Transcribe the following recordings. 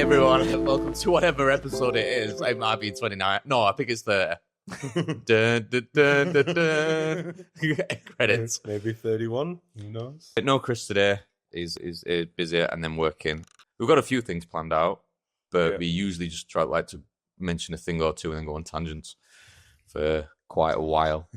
everyone. Welcome to whatever episode it is. It might be 29. No, I think it's 30. Dun, dun, dun, dun, dun. Credits. Maybe 31. Who knows? No Chris today. He's busy and then working. We've got a few things planned out, but we usually just try to mention a thing or two and then go on tangents for quite a while.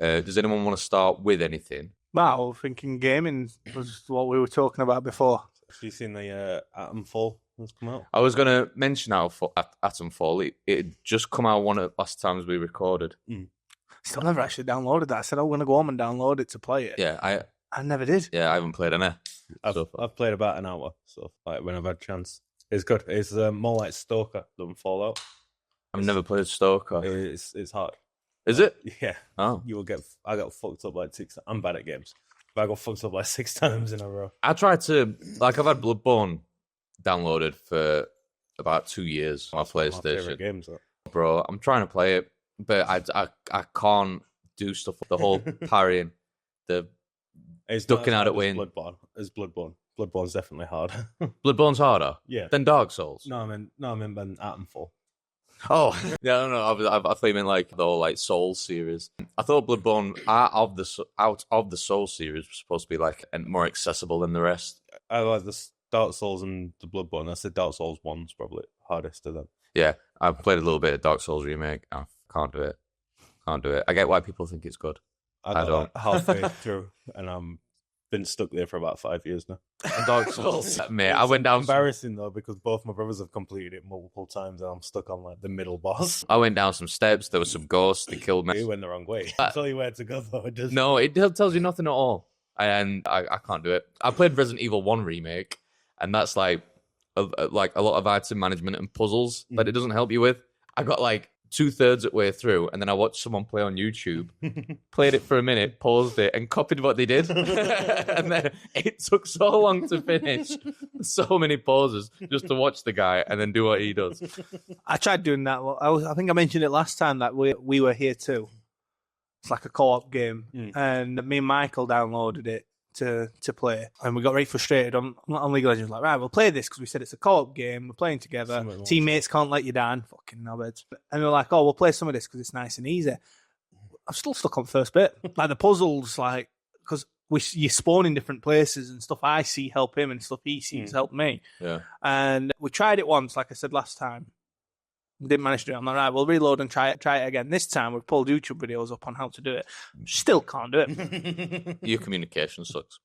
Does anyone want to start with anything? Well, thinking gaming was what we were talking about before. Have you seen the Atomfall that's come out? I was going to mention Atomfall. It had just come out one of the last times we recorded. Still never actually downloaded that. I said I'm going to go home and download it to play it. Yeah, I never did. Yeah, I haven't played any. I've played about an hour, so like when I've had a chance. It's good. It's more like Stalker than Fallout. I've never played Stalker. It's hard. Is it? Yeah. Oh. I got fucked up like 6. I'm bad at games. But I got fucked up like 6 times in a row. I tried to, I've had Bloodborne downloaded for about 2 years on my PlayStation. My favorite games, Bro, I'm trying to play it, but I can't do stuff. The whole parrying, it's ducking out at wind. It's Bloodborne. Bloodborne's definitely hard. Bloodborne's harder? Yeah. Than Dark Souls? No, I mean Atomfall. Oh, yeah, I don't know. I thought you meant like the whole like Souls series. I thought Bloodborne out of the Souls series was supposed to be like more accessible than the rest. I like the Dark Souls and the Bloodborne. I said Dark Souls 1's probably hardest of them. Yeah, I've played a little bit of Dark Souls remake. I can't do it. I get why people think it's good. I don't. Like halfway through, and I'm been stuck there for about 5 years now. Dark Souls, mate. I went down. Embarrassing though, because both my brothers have completed it multiple times, and I'm stuck on like the middle boss. I went down some steps. There was some ghosts. They killed me. You went the wrong way. I'll tell you where to go though. No, it tells you nothing at all, and I can't do it. I played Resident Evil 1 remake, and that's like a lot of item management and puzzles that it doesn't help you with. I got like 2/3 of the way through, and then I watched someone play on YouTube, played it for a minute, paused it, and copied what they did. And then it took so long to finish, so many pauses just to watch the guy and then do what he does. I tried doing that. I think I mentioned it last time that we were here too. It's like a co-op game, and me and Michael downloaded it to play, and we got very frustrated on League of Legends. Like, right, we'll play this because we said it's a co-op game. We're playing together. Teammates can't let you down. Fucking knobheads. And we're like, oh, we'll play some of this because it's nice and easy. I'm still stuck on first bit. Like the puzzles, like because you spawn in different places and stuff. I see help him and stuff he sees help me. Yeah. And we tried it once, like I said last time. We didn't manage to do it. I'm like, right, we'll reload and try it again. This time we've pulled YouTube videos up on how to do it. Still can't do it. Your communication sucks.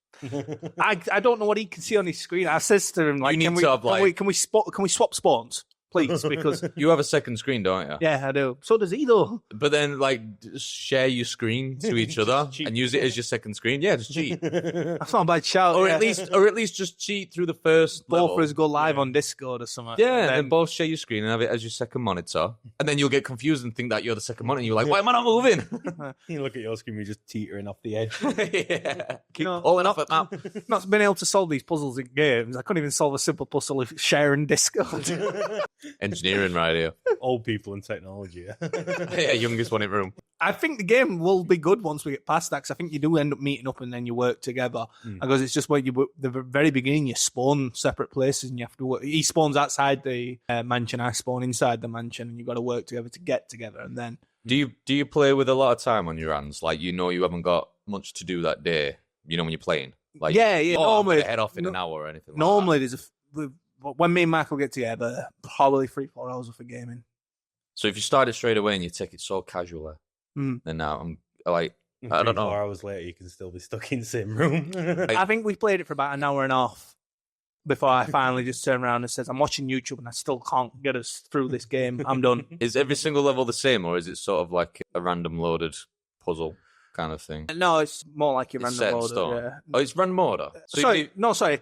I don't know what he can see on his screen. I says to him, like, can we swap spawns, please? Because you have a second screen, don't you? Yeah, I do. So does he though. But then, like, share your screen to each other and use it as your second screen. Yeah, just cheat. That's not a bad shout. Or at least just cheat through the first both of us go live on Discord or something. Yeah, and both share your screen and have it as your second monitor. And then you'll get confused and think that you're the second monitor. And you're like, why am I not moving? You look at your screen, you're just teetering off the edge. Yeah, keep pulling off it, man. Not been able to solve these puzzles in games. I couldn't even solve a simple puzzle if sharing Discord. Engineering right here. Old people and technology. Yeah, youngest one in room. I think the game will be good once we get past that, because I think you do end up meeting up and then you work together. Because it's just where the very beginning, you spawn separate places and you have to work. He spawns outside the mansion, I spawn inside the mansion, and you've got to work together to get together. And then do you play with a lot of time on your hands? Like, you haven't got much to do that day. When you're playing, like, yeah. Normally, head off in an hour or anything. Normally, like that. When me and Michael get together, probably 3-4 hours worth of gaming. So if you start it straight away and you take it so casually, then now I'm like, I don't know. 4 hours later, you can still be stuck in the same room. I think we played it for about an hour and a half before I finally just turned around and said, I'm watching YouTube and I still can't get us through this game. I'm done. Is every single level the same, or is it sort of like a random loaded puzzle kind of thing? No, it's more like your random loader. Yeah. Oh, it's random order. So sorry.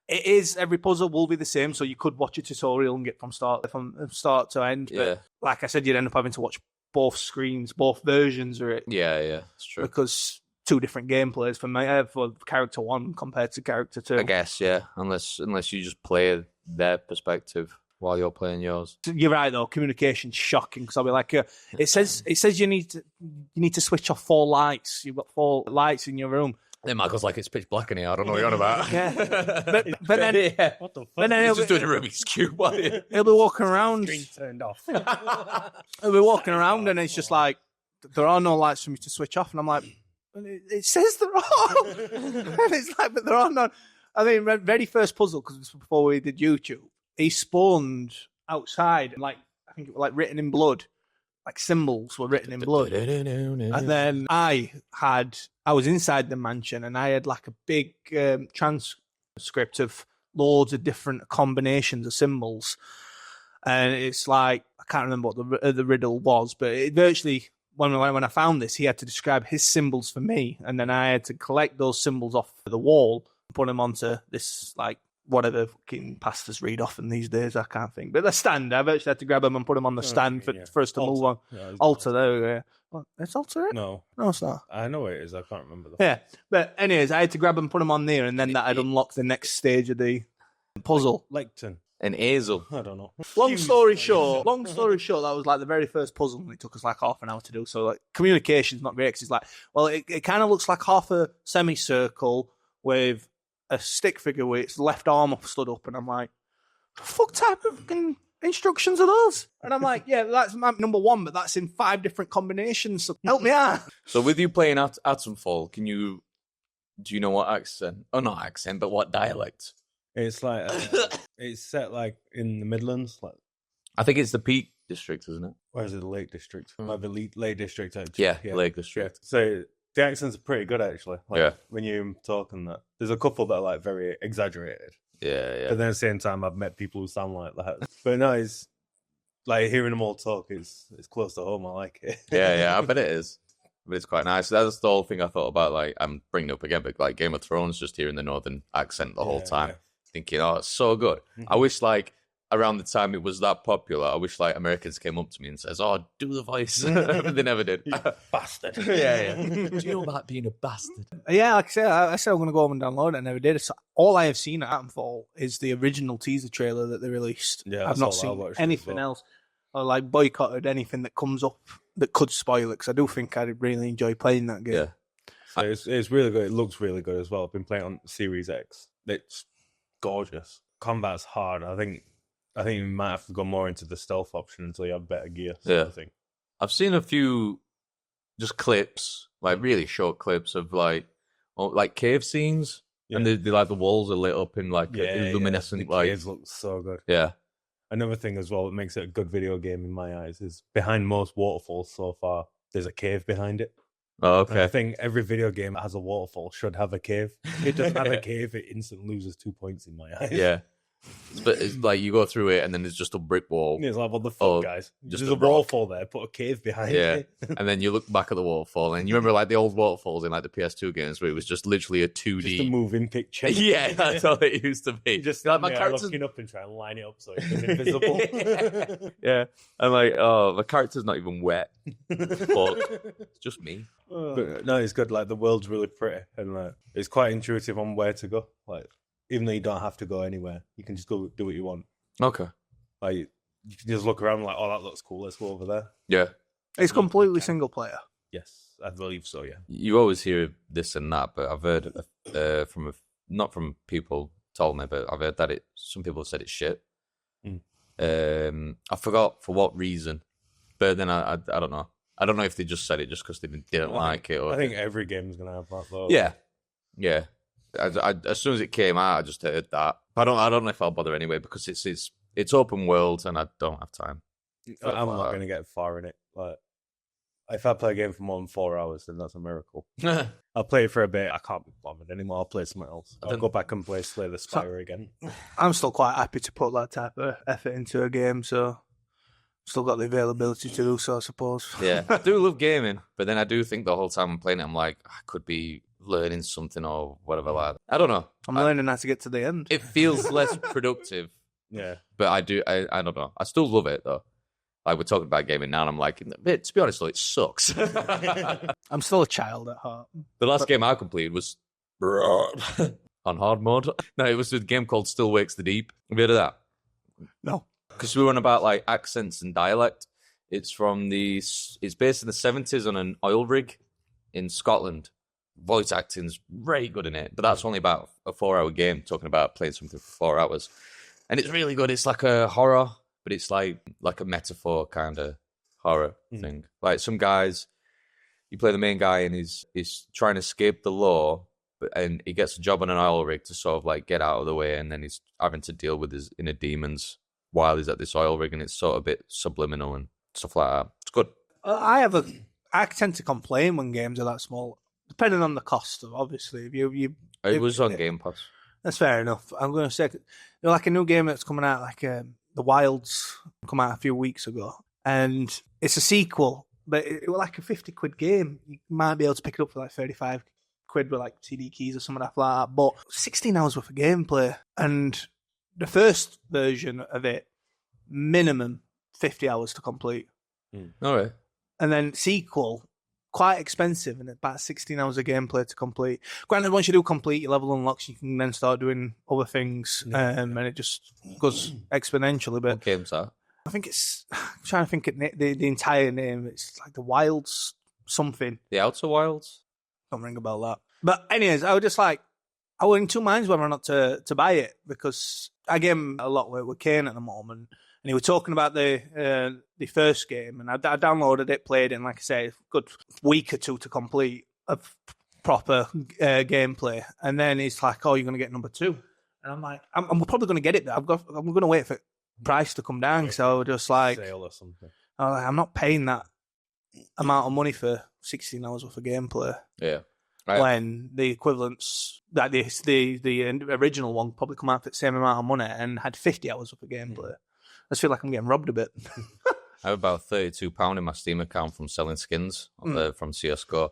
It is, every puzzle will be the same, so you could watch a tutorial and get from start to end. Yeah. But like I said, you'd end up having to watch both screens, both versions of it. Yeah, it's true. Because 2 different gameplays for character 1 compared to character 2. I guess, yeah. Unless you just play their perspective while you're playing yours. You're right though. Communication's shocking, because I'll be like, it says you need to switch off 4 lights. You've got 4 lights in your room. Then Michael's like, it's pitch black in here. I don't know what you're on about. Yeah. But then, yeah. What the fuck? but then He's just doing a Rubik's Cube. he'll be walking around. Screen turned off. He'll be walking around and it's just like, there are no lights for me to switch off. And I'm like, it says there are. And it's like, but there are none. I mean, very first puzzle, because this was before we did YouTube, he spawned outside, like, I think it was like written in blood. Like symbols were written in blood. And then I was inside the mansion and I had like a big transcript of loads of different combinations of symbols. And it's like, I can't remember what the riddle was, but it virtually, when I found this, he had to describe his symbols for me. And then I had to collect those symbols off the wall and put them onto this, like, whatever fucking pastors read often these days, I can't think. But the stand, I've actually had to grab them and put them on the stand for us to move on. Yeah, Altar, there we go. What, it's Altar it? No, it's not. I know what it is. I can't remember. Yeah, but anyways, I had to grab them and put them on there, and then that had unlocked the next stage of the puzzle. Leighton. An Hazel. I don't know. Long story short, that was like the very first puzzle, and it took us like half an hour to do. So like communication's not great, 'cause it's like, well, it kind of looks like half a semicircle with a stick figure with its left arm stood up, and I'm like, the fuck type of fucking instructions are those? And I'm like, yeah, that's my number one, but that's in 5 different combinations, so help me out. So with you playing Atomfall, do you know what accent? Oh, not accent, but what dialect? It's like it's set like in the Midlands. Like, I think it's the Peak District, isn't it? where is it? The Lake District. Like the Lake District. Yeah, yeah. Lake District. Yeah. So the accents are pretty good actually. Like, Yeah. When you talk and that, there's a couple that are like very exaggerated. Yeah. But then at the same time, I've met people who sound like that. But no, it's like hearing them all talk is close to home. I like it. Yeah, I bet it is. But it's quite nice. That's the whole thing I thought about. Like, I'm bringing it up again, but like Game of Thrones, just hearing the northern accent the whole time, thinking, oh, it's so good. I wish like around the time it was that popular, I wish like Americans came up to me and says, "Oh, do the voice." But they never did. Bastard. Yeah. Do you know about being a bastard? Yeah, like I said I'm going to go home and download it. I never did. So all I have seen at Atomfall is the original teaser trailer that they released. Yeah, I've not seen anything else. I like boycotted anything that comes up that could spoil it, because I do think I'd really enjoy playing that game. Yeah. So it's really good. It looks really good as well. I've been playing on Series X. It's gorgeous. Combat's hard. I think you might have to go more into the stealth option until you have better gear. Yeah. I think. I've seen a few just clips, like really short clips of like cave scenes, and they like the walls are lit up in like luminescent The light. caves look so good. Yeah. Another thing as well that makes it a good video game in my eyes is behind most waterfalls so far, there's a cave behind it. Oh, And I okay. think every video game that has a waterfall should have a cave. If it doesn't have a cave, it instantly loses 2 points in my eyes. Yeah. But it's like you go through it and then there's just a brick wall. It's like, what the fuck, guys? just There's a a waterfall there, put a cave behind Yeah. it. And then you look back at the waterfall and you remember like the old waterfalls in like the PS2 games where it was just literally a 2D. Just a moving picture. Yeah, that's all it used to be. You just like my character's looking up and trying to line it up so it's invisible. Yeah. I'm like, oh, my character's not even wet. But it's just me. But no, it's good. Like the world's really pretty and like it's quite intuitive on where to go. Like even though you don't have to go anywhere, you can just go do what you want. Okay. Like you can just look around like, oh, that looks cool. Let's go over there. Yeah. It's completely single player. Yes, I believe so. Yeah. You always hear this and that, but I've heard not from people told me, but I've heard that some people have said it's shit. I forgot for what reason, but then I don't know. I don't know if they just said it just because they didn't like it. Or I think every game's gonna have that though. Yeah. As soon as it came out, I just heard that. I don't know if I'll bother anyway because it's open world and I don't have time. I'm not gonna get far in it. Like if I play a game for more than 4 hours, then that's a miracle. I'll play it for a bit. I can't be bothered anymore. I'll play something else. I'll go back and play Slay the Spire again. I'm still quite happy to put that type of effort into a game, so still got the availability to do so, I suppose. Yeah, I do love gaming, but then I do think the whole time I'm playing it, I'm like, I could be learning something or whatever like that. I don't know. I'm learning how to get to the end. It feels less productive, Yeah. but I don't know. I still love it, though. Like, we're talking about gaming now, and I'm like, to be honest, though, it sucks. I'm still a child at heart. The last game I completed was on hard mode. No, it was a game called Still Wakes the Deep. Have you heard of that? No. Because we were on about, like, accents and dialect. It's based in the 70s on an oil rig in Scotland. voice acting's very good in it, but that's only about a 4-hour game, talking about playing something for 4 hours. And it's really good. It's like a horror, but it's like a metaphor kind of horror thing. Like some guys, you play the main guy and he's trying to escape the law, and he gets a job on an oil rig to sort of like get out of the way, and then he's having to deal with his inner demons while he's at this oil rig, and it's sort of a bit subliminal and stuff like that. It's good. I tend to complain when games are that small, depending on the cost. Obviously, It was on Game Pass. That's fair enough. I'm going to say, like a new game that's coming out, like The Wilds, come out a few weeks ago, and it's a sequel, but it was like a £50 game. You might be able to pick it up for like 35 quid with like CD keys or something like that. But 16 hours worth of gameplay, and the first version of it, minimum 50 hours to complete. All right. And then sequel, quite expensive, and about 16 hours of gameplay to complete. Granted, once you do complete, your level unlocks, you can then start doing other things, and it just goes exponentially. But What game's that? I think it's, I'm trying to think of the entire name. It's like The Wilds something. The Outer Wilds? Don't ring about that. But anyways, I was in two minds whether or not to buy it, because I gave him a lot with Kane at the moment, and he was talking about the first game, and I downloaded it, played it, and like I say, a good week or two to complete of proper gameplay. And then he's like, "Oh, you're going to get number 2," and I'm like, "I'm probably going to get it, but I'm going to wait for price to come down." So just like sale or something. I'm not paying that amount of money for 16 hours worth of gameplay. Yeah. When the equivalents, that the original one probably come out for the same amount of money and had 50 hours worth of gameplay. I just feel like I'm getting robbed a bit. I have about £32 in my Steam account from selling skins from CSGO.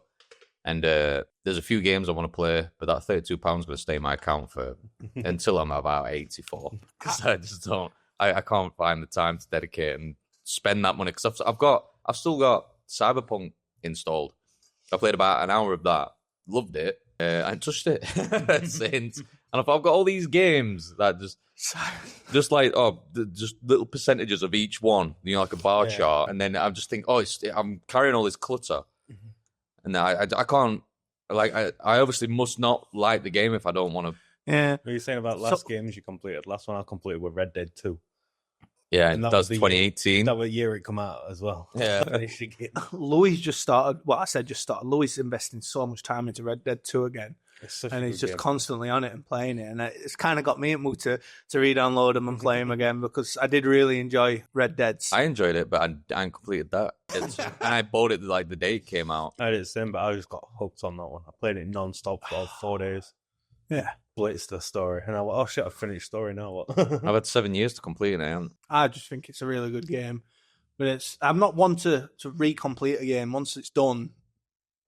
And there's a few games I want to play, but that £32 is going to stay in my account for until I'm about 84. Because I just don't, I can't find the time to dedicate and spend that money. Because I've still got Cyberpunk installed. I played about an hour of that. Loved it. I haven't touched it since. And I've got all these games that just like just little percentages of each one, like a bar chart, and then I just think, I'm carrying all this clutter, and I can't, like, I obviously must not like the game if I don't want to. Yeah. What are you saying about last games you completed? Last one I completed with Red Dead 2. Yeah, and that's 2018. That was the year it come out as well. Yeah. Louis just started. Well, I said just started. Louis is investing so much time into Red Dead 2 again. And he's just constantly on it and playing it. And it's kind of got me in mood to re-download them and play them again, because I did really enjoy Red Dead. I enjoyed it, but I hadn't completed that. And I bought it like the day it came out. I did the same, but I just got hooked on that one. I played it non-stop for 4 days. Yeah. Blitzed the story. And I went, oh shit, I've finished story now. What? I've had 7 years to complete it. I just think it's a really good game. But I'm not one to re-complete a game. Once it's done,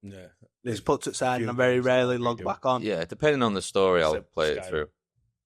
yeah, it's put to the side, and I very rarely log back on. Yeah, depending on the story, I'll play it through.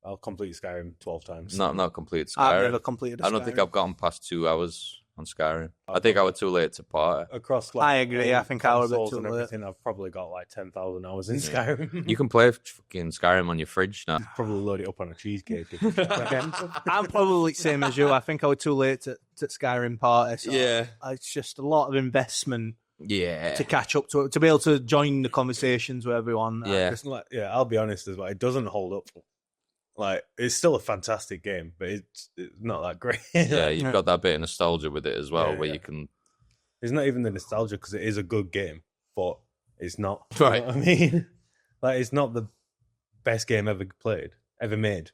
I'll complete Skyrim 12 times. Not complete Skyrim. I've never completed I don't think I've gotten past 2 hours on Skyrim. I think I was too late to party. Across, I agree. I think I was a bit too late. I've probably got like 10,000 hours in Skyrim. You can play fucking Skyrim on your fridge now. Probably load it up on a cheesecake. I'm probably same as you. I think I was too late to Skyrim party. So yeah. It's just a lot of investment. Yeah, to catch up to be able to join the conversations with everyone. Yeah, I'll be honest as well. It doesn't hold up. Like, it's still a fantastic game, but it's not that great. Yeah, you've got that bit of nostalgia with it as well, where you can. It's not even the nostalgia, because it is a good game, but it's not. Right. You know what I mean, like, it's not the best game ever made,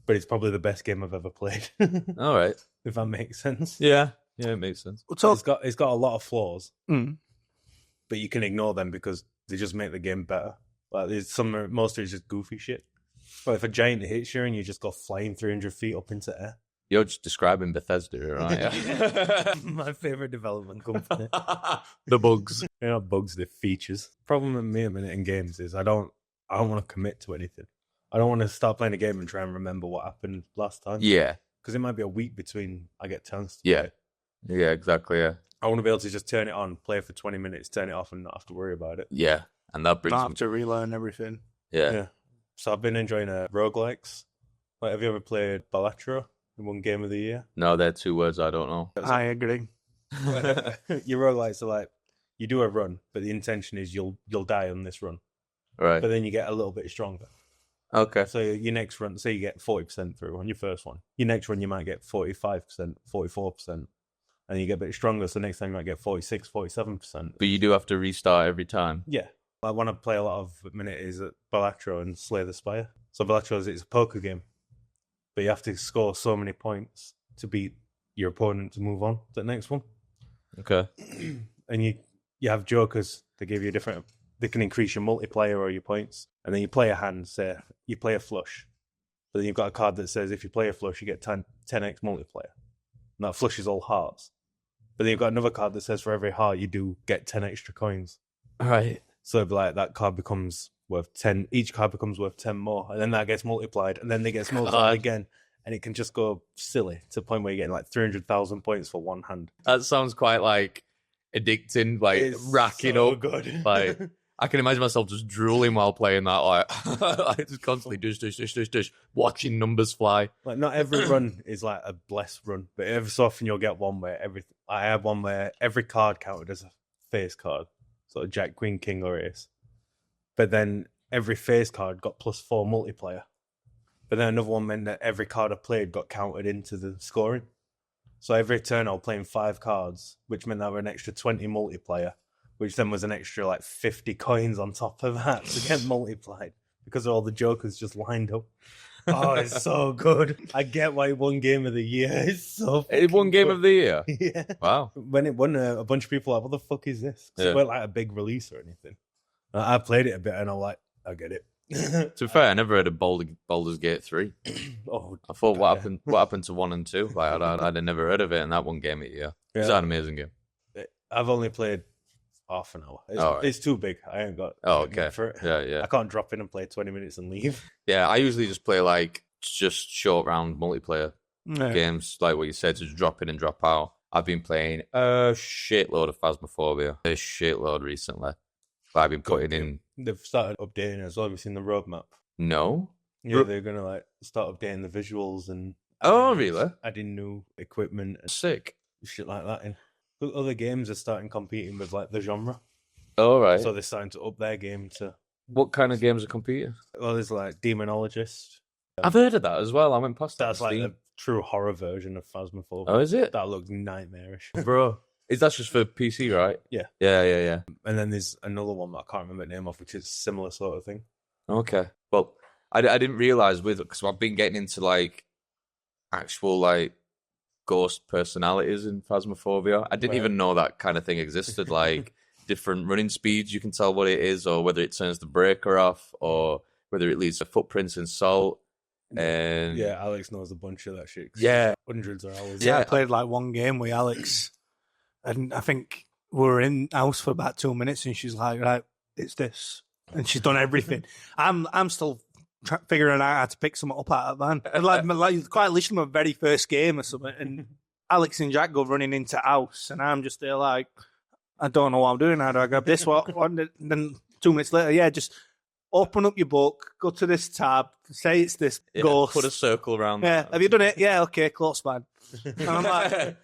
but it's probably the best game I've ever played. All right, if that makes sense. Yeah, it makes sense. It's got a lot of flaws, but you can ignore them because they just make the game better. Like, there's most of it's just goofy shit. But if a giant hits you and you just go flying 300 feet up into air. You're just describing Bethesda, right? My favorite development company. The bugs. They're not bugs, they're features. Problem with me a minute in games is I don't want to commit to anything. I don't want to start playing a game and try and remember what happened last time. Yeah. Because it might be a week between I get a chance to play. Yeah, exactly, yeah. I want to be able to just turn it on, play for 20 minutes, turn it off, and not have to worry about it. Yeah, and that brings not have to relearn everything. Yeah. So I've been enjoying roguelikes. Like, have you ever played Balatro in one game of the year? No, they're 2 words I don't know. I agree. Your roguelikes are like, you do a run, but the intention is you'll die on this run. Right. but then you get a little bit stronger. Okay. So your next run, say you get 40% through on your first one. Your next run, you might get 45%, 44%. And you get a bit stronger, so next time you might get 46, 47%. But you do have to restart every time. Yeah. I want to play a lot of minute is at Balatro and Slay the Spire. So Balatro it's a poker game. But you have to score so many points to beat your opponent to move on to the next one. Okay. And you have jokers that give you different... They can increase your multiplier or your points. And then you play a hand, say you play a flush. But then you've got a card that says if you play a flush, you get 10x multiplier. And that flush is all hearts. But then you've got another card that says for every heart you do get 10 extra coins. Right. So it'd be like that card becomes worth 10. Each card becomes worth 10 more. And then that gets multiplied. And then they get multiplied again. And it can just go silly to the point where you're getting like 300,000 points for one hand. That sounds quite like addicting, like It's racking so up. good. Like I can imagine myself just drooling while playing that. Like just constantly dish, watching numbers fly. Like not every run is like a blessed run, but every so often you'll get one where I have one where every card counted as a face card, so Jack, Queen, King, or Ace. But then every face card got +4 multiplier. But then another one meant that every card I played got counted into the scoring. So every turn I was playing 5 cards, which meant I were an extra 20 multiplier, which then was an extra like 50 coins on top of that to get multiplied because all the jokers just lined up. Oh, it's so good. I get why it won Game of the Year. It's so It won Game good. of the Year. Yeah. Wow. When it won, a bunch of people were like, what the fuck is this? 'Cause it weren't like a big release or anything. I played it a bit and I'm like, I get it. To be fair, I never heard of Baldur's Gate 3. Oh, I thought, what happened to 1 and 2? Like, I'd never heard of it, and that one Game of the Year. It's an amazing game. I've only played half an hour. It's too big. I ain't got. Oh, okay. For it. Yeah. I can't drop in and play 20 minutes and leave. Yeah, I usually just play like just short round multiplayer games, like what you said, to drop in and drop out. I've been playing a shitload of Phasmophobia, a shitload recently. But I've been putting in. They've started updating as well. Have you seen the roadmap? No. Yeah, they're gonna like start updating the visuals and. Oh, really? Adding new equipment and Sick. shit like that. And other games are starting competing with like the genre. All right. So they're starting to up their game to. What kind of games are competing? Well, there's like Demonologist. I've heard of that as well. I went past that. That's like the true horror version of Phasmophobia. Oh, is it? That looks nightmarish. Bro. Is that just for PC, right? Yeah. Yeah. And then there's another one that I can't remember the name of, which is similar sort of thing. Okay. Well, I didn't realize because I've been getting into like actual like ghost personalities in Phasmophobia. I didn't even know that kind of thing existed. Like different running speeds, you can tell what it is, or whether it turns the breaker off, or whether it leaves the footprints in salt. And yeah, Alex knows a bunch of that shit. Yeah. Hundreds of hours. Yeah, I played like one game with Alex, and I think we were in house for about 2 minutes, and she's like, "Right, it's this," and she's done everything. I'm still figuring out how to pick something up out of the van. And like quite literally my very first game or something, and Alex and Jack go running into house, and I'm just there like, I don't know what I'm doing. How do I grab this? What? And then 2 minutes later, just open up your book, go to this tab, say it's this ghost. Put a circle around. Yeah, have you done it? Yeah, okay, close, man. And I'm like,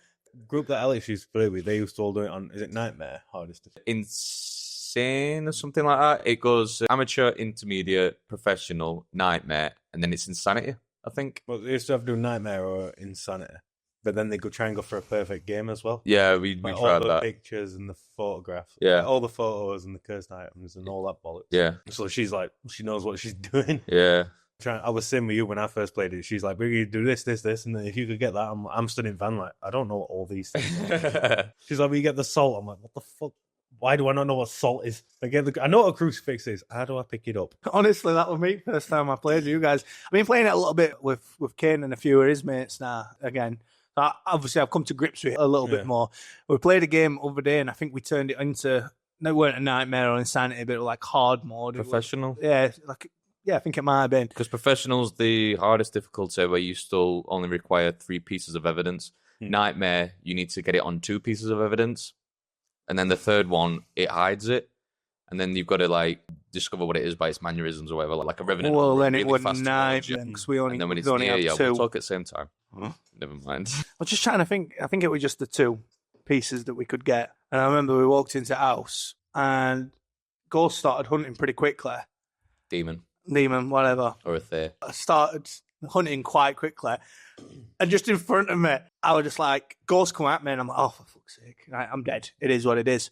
group that Alex used to play with, they used to all do it on, is it Nightmare? Hardest to Insane or something like that. It goes amateur, intermediate, professional, nightmare, and then it's insanity, I think. Well, they used to have to do Nightmare or Insanity. But then they could try and go for a perfect game as well. Yeah, we like tried all the that. pictures and the photographs. Yeah. Like all the photos and the cursed items and all that bollocks. Yeah. So she's like, she knows what she's doing. Yeah. I was same with you when I first played it. She's like, we're going to do this, and then if you could get that, I'm stood in van like, I don't know what all these things are. She's like, we get the salt. I'm like, what the fuck? Why do I not know what salt is? I know what a crucifix is. How do I pick it up? honestly, that was me first time I played with you guys. I've been playing it a little bit with Kane and a few of his mates now again. Obviously, I've come to grips with it a little bit more. We played a game over day, and I think we turned it into, no, it weren't a nightmare or insanity, but it was like hard mode. Professional? Yeah, I think it might have been. Because professional's the hardest difficulty where you still only require 3 pieces of evidence. Nightmare, you need to get it on 2 pieces of evidence. And then the third one, it hides it. And then you've got to like discover what it is by its mannerisms or whatever, like a revenant. Well, then really it wouldn't fast towards you. because we only, And then when it's we only near have you, 2. we'll talk at the same time. Never mind. I was just trying to think. I think it was just the 2 pieces that we could get. And I remember we walked into the house and Ghost started hunting pretty quickly. Demon. Whatever. Or a Thay. I started hunting quite quickly. And just in front of me, I was just like, ghosts come at me, and I'm like, oh, for fuck's sake. I'm dead. It is what it is.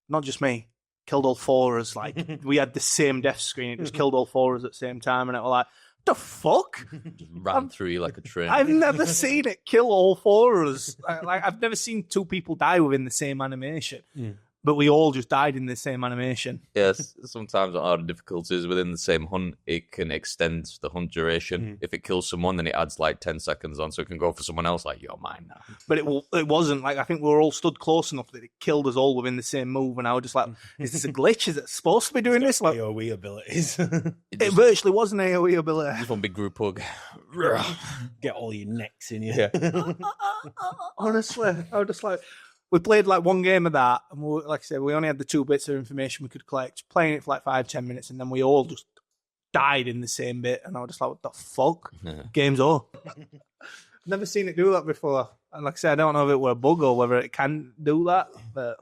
Not just me. Killed all four of us. Like, we had the same death screen. It just killed all four of us at the same time. And it was like, the fuck? Just ran through you like a train. I've never seen it kill all four of us. I've never seen two people die within the same animation. But we all just died in the same animation. Yes, sometimes on harder difficulties within the same hunt, it can extend the hunt duration. If it kills someone, then it adds like 10 seconds on, so it can go for someone else, like, you're mine now. But it wasn't. Like, I think we were all stood close enough that it killed us all within the same move, and I was just like, is this a glitch? Is it supposed to be doing this? Like, AoE abilities. It virtually was an AoE ability. Just one big group hug. Get all your necks in you. Yeah. Honestly, I was just like... We played like one game of that, and like I said, we only had the 2 bits of information we could collect, playing it for like 5-10 minutes, and then we all just died in the same bit, and I was just like, what the fuck? Yeah. Game's over. Never seen it do that before. And like I said, I don't know if it were a bug or whether it can do that, but...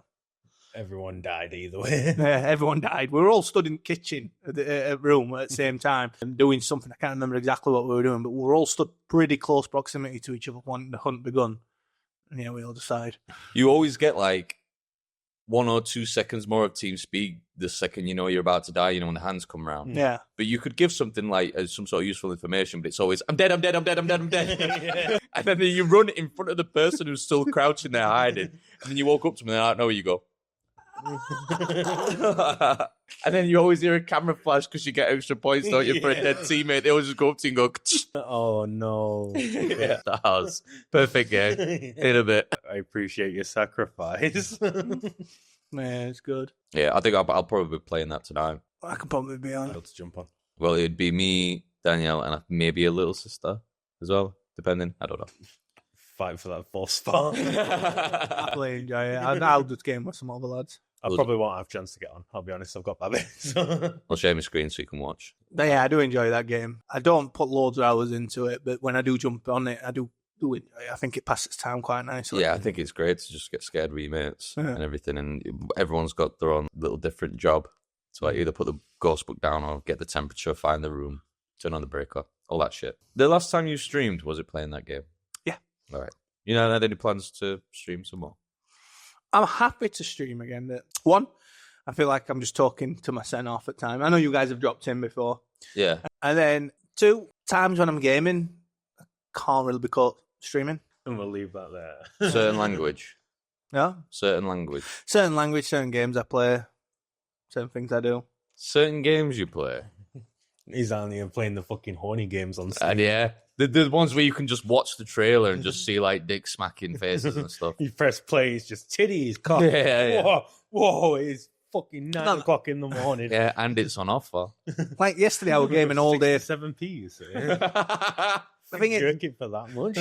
Everyone died either way. Yeah, everyone died. We were all stood in the kitchen at the room at the same time and doing something. I can't remember exactly what we were doing, but we were all stood pretty close proximity to each other when the hunt begun. And yeah, we all decide. You always get like 1 or 2 seconds more of team speed the second you know you're about to die, you know, when the hands come round. Yeah. But you could give something like some sort of useful information, but it's always, I'm dead. Yeah. And then you run in front of the person who's still crouching there hiding. And then you walk up to them and I don't know where you go. And then you always hear a camera flash because you get extra points, don't you, for a dead teammate. They always just go up to you and go, Oh, no. yeah, that was perfect game. In a bit. I appreciate your sacrifice. Yeah, it's good. Yeah, I think I'll probably be playing that tonight. I could probably be on. Let's jump on. Well, it'd be me, Danielle, and maybe a little sister as well, depending. I don't know. Fight for that fourth spot. I play enjoy it. I'll just game with some other lads. I probably won't have a chance to get on. I'll be honest, I've got bad I'll share my screen so you can watch. But yeah, I do enjoy that game. I don't put loads of hours into it, but when I do jump on it, I do enjoy it. I think it passes time quite nicely. Yeah, I think it's great to just get scared with your mates Yeah. and everything, and everyone's got their own little different job. So like either put the ghost book down or get the temperature, find the room, turn on the breaker, all that shit. The last time you streamed, was it playing that game? Yeah. All right. You know, had any plans to stream some more? I'm happy to stream again. One, I feel like I'm just talking to my son off at time. I know you guys have dropped in before. Yeah. And then 2, times when I'm gaming, I can't really be caught streaming. And we'll leave that there. Certain language. No? Certain language. Certain language, certain games I play, certain things I do. Certain games you play. He's only even playing the fucking horny games on Steam. And yeah, the ones where you can just watch the trailer and just see like dick smacking faces and stuff. You press play, it's just titties, cock. Yeah. Whoa, it's fucking 9 o'clock in the morning. Yeah, and it's on offer. Like yesterday, I was gaming all day. 7p, you see. I think Jerking for that much.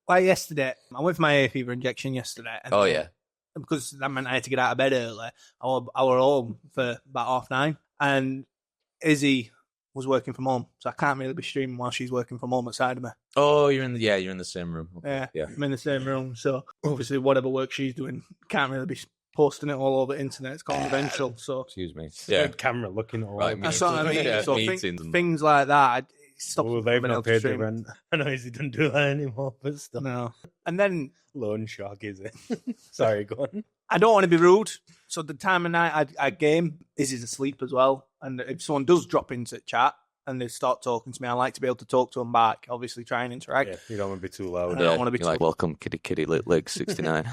like yesterday, I went for my hay fever injection yesterday. And Oh, yeah. because that meant I had to get out of bed early. I was home for about 9:30, and Izzy was working from home, so I can't really be streaming while she's working from home outside of me. Oh, you're in the same room. Okay. Yeah, I'm in the same room, so obviously whatever work she's doing, can't really be posting it all over the internet. It's confidential, so Excuse me. Good camera looking all Right, over. that's what I mean. Yeah, So meetings and- things like that, it stops Well, me they've from being able not to paid the stream. rent. I know he doesn't do that anymore, but still. No, and then Loan shark, is it? Sorry, go on. I don't want to be rude, so the time of night I game, Izzy's asleep as well, and if someone does drop into chat and they start talking to me, I like to be able to talk to them back, obviously try and interact. Yeah, you don't want to be too loud. I don't want to be You're like, welcome, kitty, lit leg 69.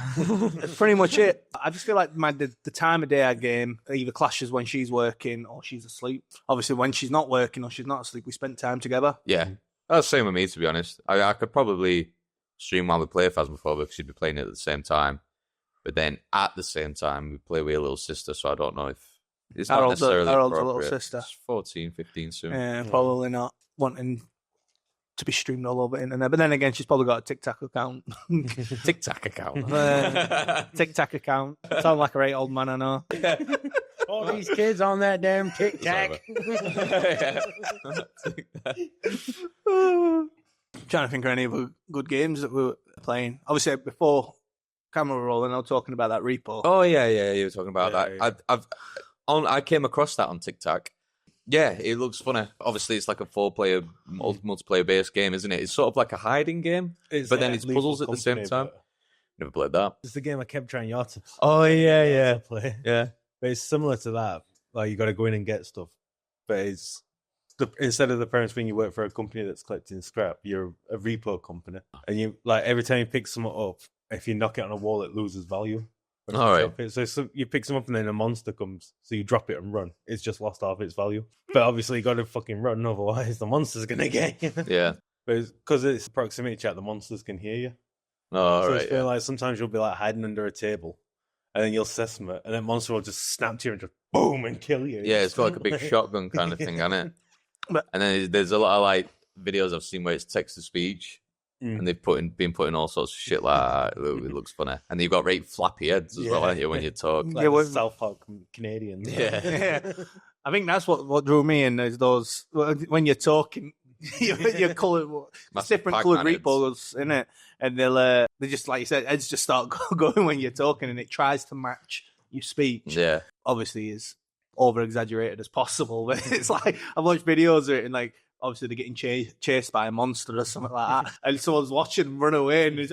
That's pretty much it. I just feel like the time of day I game either clashes when she's working or she's asleep. Obviously, when she's not working or she's not asleep, we spend time together. Yeah. That's the same with me, to be honest. I could probably stream while we play Phasmophobia because she'd be playing it at the same time. But then at the same time, we play with a little sister, so I don't know if it's not Harold's necessarily a little appropriate. sister. She's 14, 15 soon. Yeah, probably not wanting to be streamed all over the internet. But then again, she's probably got a TikTok account. TikTok account. TikTok account. Sound like a right old man, I know. All these kids on that damn TikTok. Trying to think of any other good games that we were playing. Obviously, before camera were rolling, I was talking about that repo. Oh, yeah, you were talking about Yeah, that. I came across that on TikTok. Yeah, it looks funny. Obviously, it's like a 4-player multiplayer-based game, isn't it? It's sort of like a hiding game, but then it's puzzles at the same time. Never played that. It's the game I kept trying y'all to. Oh yeah, to play. yeah. But it's similar to that. Like you got to go in and get stuff, but it's instead of the premise when you work for a company that's collecting scrap, you're a repo company, and you like every time you pick something up, if you knock it on a wall, it loses value. All right. So you pick some up and then a monster comes, so you drop it and run. It's just lost half its value. But obviously you got to fucking run, otherwise the monster's gonna get you. Yeah. But because it's proximity chat, the monsters can hear you. Oh, so right. It's like sometimes you'll be like hiding under a table, and then you'll sesame it, and then monster will just snap to you and just boom and kill you. Yeah, it's got like a big shotgun kind of thing, isn't it? And then there's a lot of like videos I've seen where it's text to speech. And they've been putting all sorts of shit like that. It looks funny. And you've got very flappy heads as well, haven't you, when you talk? Like the South Park Canadian. Yeah. I think that's what drew me in is those when you're talking, you're coloured, different coloured repos in it, and they just like you said, heads just start going when you're talking, and it tries to match your speech. Yeah, obviously is over exaggerated as possible, but it's like I've watched videos of it and like. Obviously, they're getting chased by a monster or something like that, and someone's watching them run away. And it's...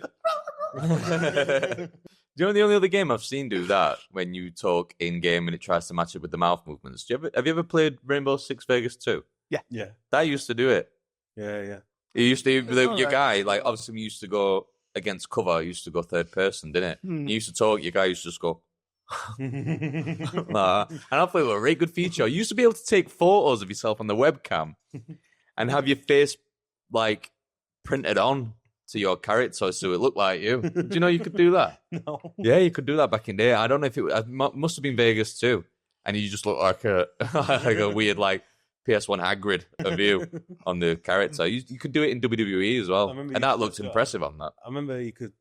Do you know the only other game I've seen do that when you talk in game and it tries to match it with the mouth movements? Have you ever played Rainbow Six Vegas 2? Yeah. That used to do it. Yeah. It used to your guy like obviously we used to go against cover. Used to go third person, didn't it? You used to talk. Your guy used to just go. And I thought it was a very good feature. You used to be able to take photos of yourself on the webcam. And have your face like printed on to your character so it looked like you. Do you know you could do that? No. Yeah, you could do that back in the day. I don't know if it must have been Vegas too. And you just look like a weird like PS1 Hagrid of you on the character. You could do it in WWE as well, and that looked impressive on that. I remember you could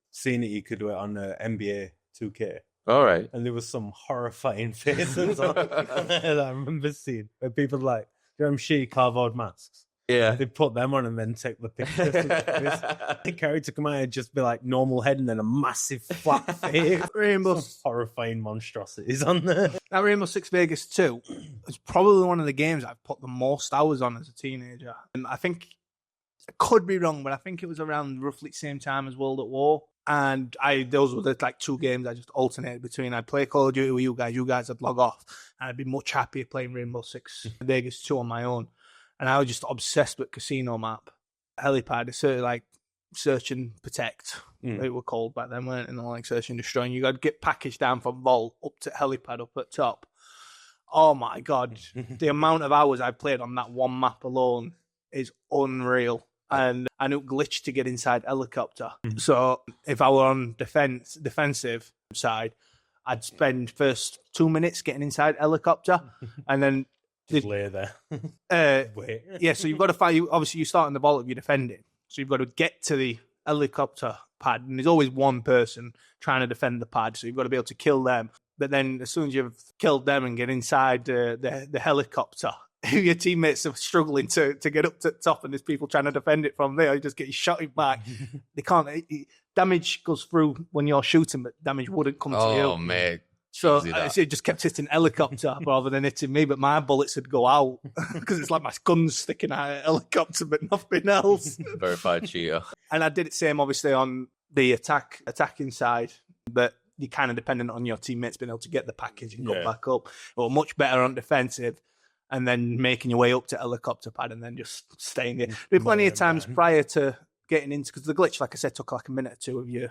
do it on NBA 2K. All right, and there was some horrifying faces on that I remember seeing where people like, do you know them shitty cardboard masks? Yeah. They put them on and then take the picture. The character come out and just be like normal head and then a massive flat face. Rainbow horrifying monstrosities on there. That Rainbow Six Vegas 2 is probably one of the games I've put the most hours on as a teenager. And I think, I could be wrong, but I think it was around roughly the same time as World at War. And those were the like two games I just alternated between. I'd play Call of Duty with you guys would log off. And I'd be much happier playing Rainbow Six Vegas 2 on my own. And I was just obsessed with Casino Map. Helipad, it's sort of like Search and Protect, they were called back then, weren't they? And like Search and Destroy. And you got to get packaged down from Vault up to Helipad up at top. Oh my God. The amount of hours I've played on that one map alone is unreal. And it glitched to get inside helicopter. So if I were on defensive side, I'd spend first 2 minutes getting inside helicopter and then lay there. Wait. Yeah, so you've got to find obviously you start in the vault if you're defending. So you've got to get to the helicopter pad, and there's always one person trying to defend the pad, so you've got to be able to kill them. But then as soon as you've killed them and get inside the helicopter, your teammates are struggling to get up to the top, and there's people trying to defend it from there. You just get shot back. They can't. Damage goes through when you're shooting, but damage wouldn't come to you. Oh, mate. So it just kept hitting helicopter rather than hitting me, but my bullets would go out because it's like my gun's sticking out of helicopter, but nothing else. Verified cheater. And I did it same, obviously, on the attacking side, but you're kind of dependent on your teammates being able to get the package and go back up. But much better on defensive, and then making your way up to helicopter pad and then just staying there. There were plenty of times prior to getting into, because the glitch, like I said, took like a minute or two of you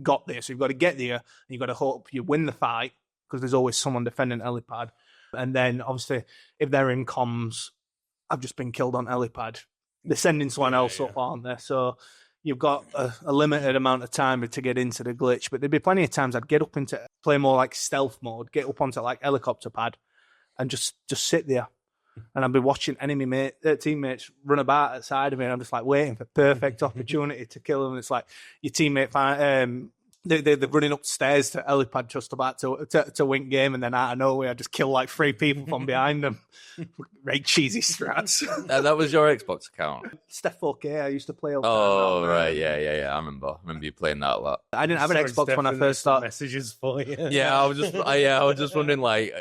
got there. So you've got to get there and you've got to hope you win the fight because there's always someone defending helipad. And then obviously if they're in comms, I've just been killed on helipad. They're sending someone else up, aren't they? So you've got a limited amount of time to get into the glitch. But there'd be plenty of times I'd get up into play more like stealth mode, get up onto like helicopter pad and just sit there. And I'd be watching enemy teammates run about outside of me, and I'm just like waiting for perfect opportunity to kill them. And it's like your teammate They're running upstairs to helipad just about to win game, and then out of nowhere I just kill like 3 people from behind them. Right, cheesy strats. That was your Xbox account. Steph 4K, I used to play all the Oh time. right, yeah. I remember you playing that a lot. I didn't have an Xbox when I first started. Messages for you. Yeah, I was just wondering, like,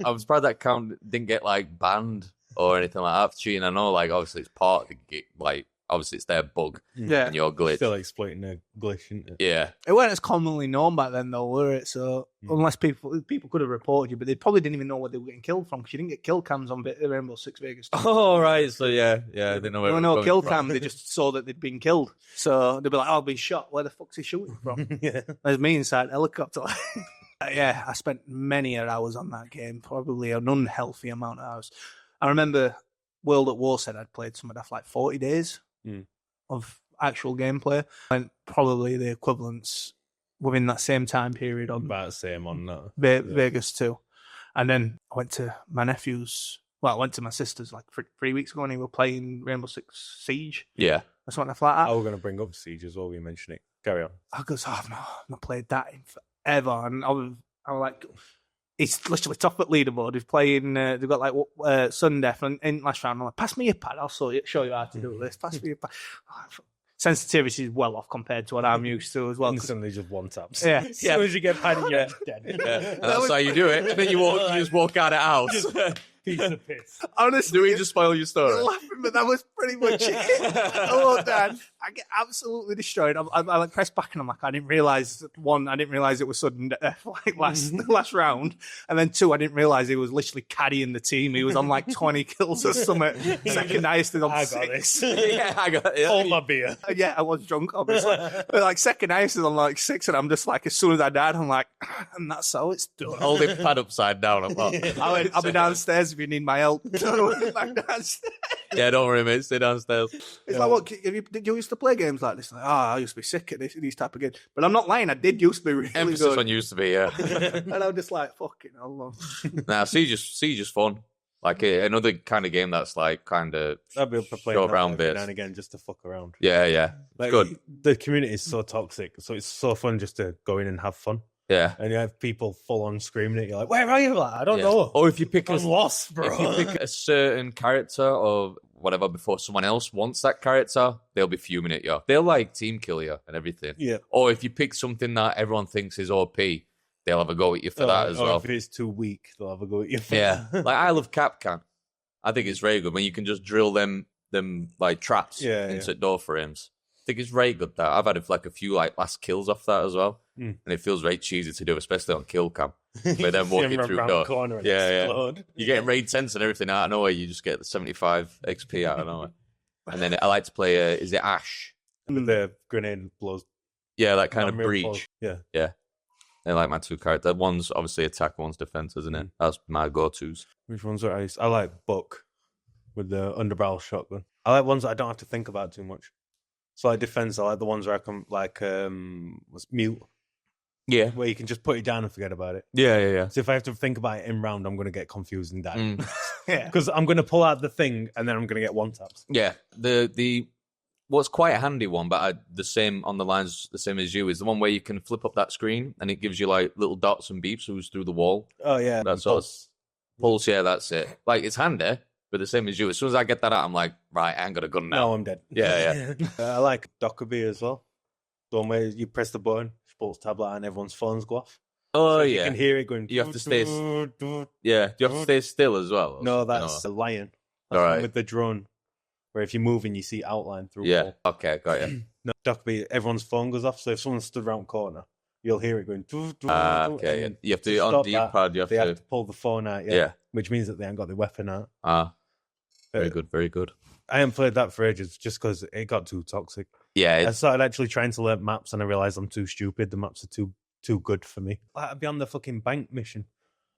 I was surprised that account didn't get like banned or anything like that for cheating. I know, like, obviously it's part of the like. Obviously, it's their bug and your glitch. Still exploiting a glitch, isn't it? Yeah. It weren't as commonly known back then, though, were it? So unless people could have reported you, but they probably didn't even know where they were getting killed from because you didn't get kill cams on Rainbow Six Vegas. Oh, right. So, yeah, they didn't know where There were it no was kill coming cam. They just saw that they'd been killed. So they'd be like, "Oh, I've been shot. Where the fuck's he shooting from?" Yeah. There's me inside a helicopter. Yeah, I spent many hours on that game, probably an unhealthy amount of hours. I remember World at War said I'd played some of that for like 40 days of actual gameplay, and probably the equivalents within that same time period on About the same on that. Vegas too. And then I went to my nephew's. Well, I went to my sister's like 3 weeks ago, and he were playing Rainbow Six Siege. Yeah. Or something like that. I was going to bring up Siege as well. We mentioned it. Carry on. I goes, I've not played that in forever, and I was like, it's literally top at leaderboard. He's playing. They've got like Sundef, and in last round, I'm like, pass me your pad. I'll show you how to do this. Pass me your pad. Sensitivity is well off compared to what I'm used to as well. Instantly just one taps. Yeah, As soon as you get pad, you're dead. Yeah. And that's how you do it. And then you just walk out of the house. Piece of piss. Honestly, Do we just spoil your story? you're laughing, but that was pretty much it. Oh, Dan, I get absolutely destroyed. I like press back and I'm like, I didn't realize it was sudden death like last round, and then 2, I didn't realize he was literally carrying the team. He was on like 20 kills or something. Second highest is on I 6. got this. Yeah, I got it. Hold my beer. Yeah, I was drunk, obviously. But like second highest is on like 6, and I'm just like, as soon as I died, I'm like, and that's how it's done. Hold it pad upside down. I'll be downstairs if you need my help. Back downstairs. Yeah, don't worry, mate. Stay downstairs. It's like, what? Did you used to play games like this? Like, I used to be sick at these type of games. But I'm not lying. I did used to be really Emphasis good. on used to be, yeah. And I was just like, fucking hell. Nah, Siege is fun. Like another kind of game that's like kind of I'd be up for playing short that round every bits. now and again just to fuck around. Yeah. Like, Good. The community is so toxic, so it's so fun just to go in and have fun. Yeah. And you have people full on screaming at you like, "Where are you?" Like, I don't Yeah. know. Or if you pick I'm lost, bro. if you pick a certain character or whatever before someone else wants that character, they'll be fuming at you. They'll like team kill you and everything. Yeah. Or if you pick something that everyone thinks is OP, they'll have a go at you for that as or well. if it's too weak, they'll have a go at you. Yeah. Like I love Capcan. I think it's very good when you can just drill them like traps into door frames. I think it's very good that I've had like a few like last kills off that as well, and it feels very cheesy to do, especially on kill cam. But then walking through door, corner and yeah, explode. you're getting raid sense and everything out of nowhere. You just get the 75 XP out of nowhere. And then I like to play. Is it Ash? With the grenade blows. Yeah, that kind of Real breach. close. Yeah. They're like my 2 characters. One's obviously attack, one's defense, isn't it? That's my go-tos. Which ones are I like Buck with the underbarrel shotgun. I like ones that I don't have to think about too much. So like defense, I like the ones where I can like what's mute. Yeah. Where you can just put it down and forget about it. Yeah. So if I have to think about it in round, I'm going to get confused and die. Yeah. Because I'm going to pull out the thing and then I'm going to get one taps. Yeah. The what's quite a handy one, but the same on the lines, the same as you, is the one where you can flip up that screen and it gives you like little dots and beeps who's through the wall. Oh yeah, That's pulse. Yeah, that's it. Like it's handy, but the same as you. As soon as I get that out, I'm like, right, I ain't got a gun now. No, I'm dead. Yeah. I like Dockerby as well. The one where you press the button, sports tablet, and everyone's phones go off. Oh So yeah. you can hear it going. You have to stay. Do Yeah. Do you have to stay still as well? No, that's the lion. That's All the one right. with the drone, where if you're moving, you see outline through. Yeah. wall. Okay, got you. No, Dockerby, everyone's phone goes off. So if someone stood around the corner, you'll hear it going. Okay. Yeah. and You have to to on stop D-pad. You have They to. have to pull the phone out. Yeah. Which means that they haven't got the weapon out. Very good. Very good. I haven't played that for ages just because it got too toxic. Yeah. I started actually trying to learn maps and I realized I'm too stupid. The maps are too good for me. Like, I'd be on the fucking bank mission.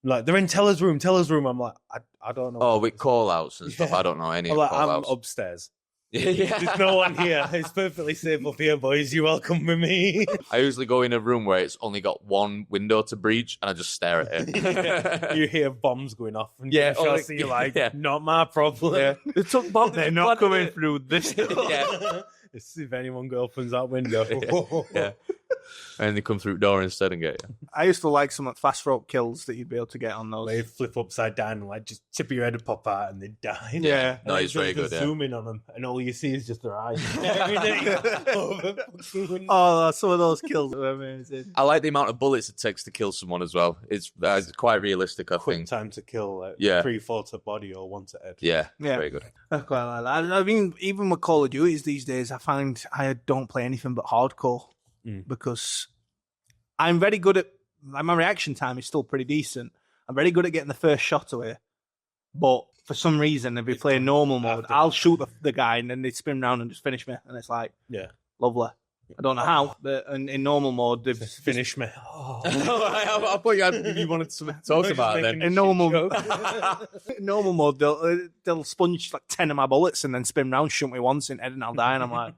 Like, they're in Teller's room. I'm like, I don't know. Oh, with call outs and stuff. Yeah. I don't know any I'm like, call I'm outs. upstairs. Yeah. There's no one here. It's perfectly safe up here, boys. You're welcome with me. I usually go in a room where it's only got one window to breach, and I just stare at it. You hear bombs going off, and Yeah, you or see you're like, yeah. not my problem. Yeah. They took bomb. They're not coming through this door. Yeah. Let's see if anyone opens that window. Yeah. And they come through the door instead and get you. I used to like some fast rope kills that you'd be able to get on those. They flip upside down and like just tip of your head and pop out and they die. Yeah. No, he's very good. Zoom in on them and all you see is just their eyes. Oh, some of those kills were amazing. I like the amount of bullets it takes to kill someone as well. It's quite realistic, I Quick think. time to kill, like, Yeah. 3-4 to body or 1 to head. Yeah, Yeah. very good. I quite like that. I mean, even with Call of Duties these days, I find I don't play anything but hardcore because I'm very good at. Like, my reaction time is still pretty decent. I'm very good at getting the first shot away, but for some reason, if we play normal mode, I'll shoot the guy and then they spin around and just finish me, and it's like, lovely. I don't know how, but in normal mode, they've Just finish me. Oh. I thought you wanted to talk about it then. In normal mode, they'll sponge like 10 of my bullets and then spin round, shoot me once in head, and I'll die. And I'm like,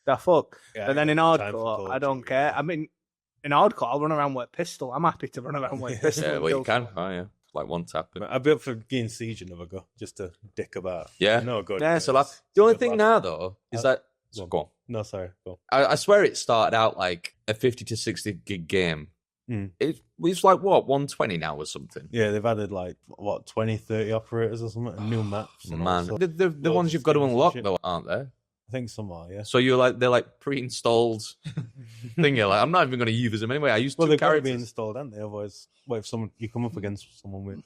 the fuck. Yeah, but then in time for hardcore, Call I of don't Duty. care. I mean, in hardcore, I'll run around with a pistol. I'm happy to run around with a pistol. Yeah, and well, you kill can. someone. Oh, yeah. Like one tap. I'd be up for getting Siege another go, just to dick about. Yeah. No, good. Yeah, so like, the only thing now, though, is that... Go on. No, sorry. Go I swear it started out like a 50 to 60 gig game. It was like, what, 120 now or something? Yeah, they've added like, 20, 30 operators or something, and new maps. And Man, all the ones you've got to skins and unlock, shit. though, aren't they? I think some are, yeah. So they're like pre-installed thing. You're like, I'm not even going to use them anyway. I used Well, two they've got to characters. be installed, haven't they? Otherwise, what if you come up against someone with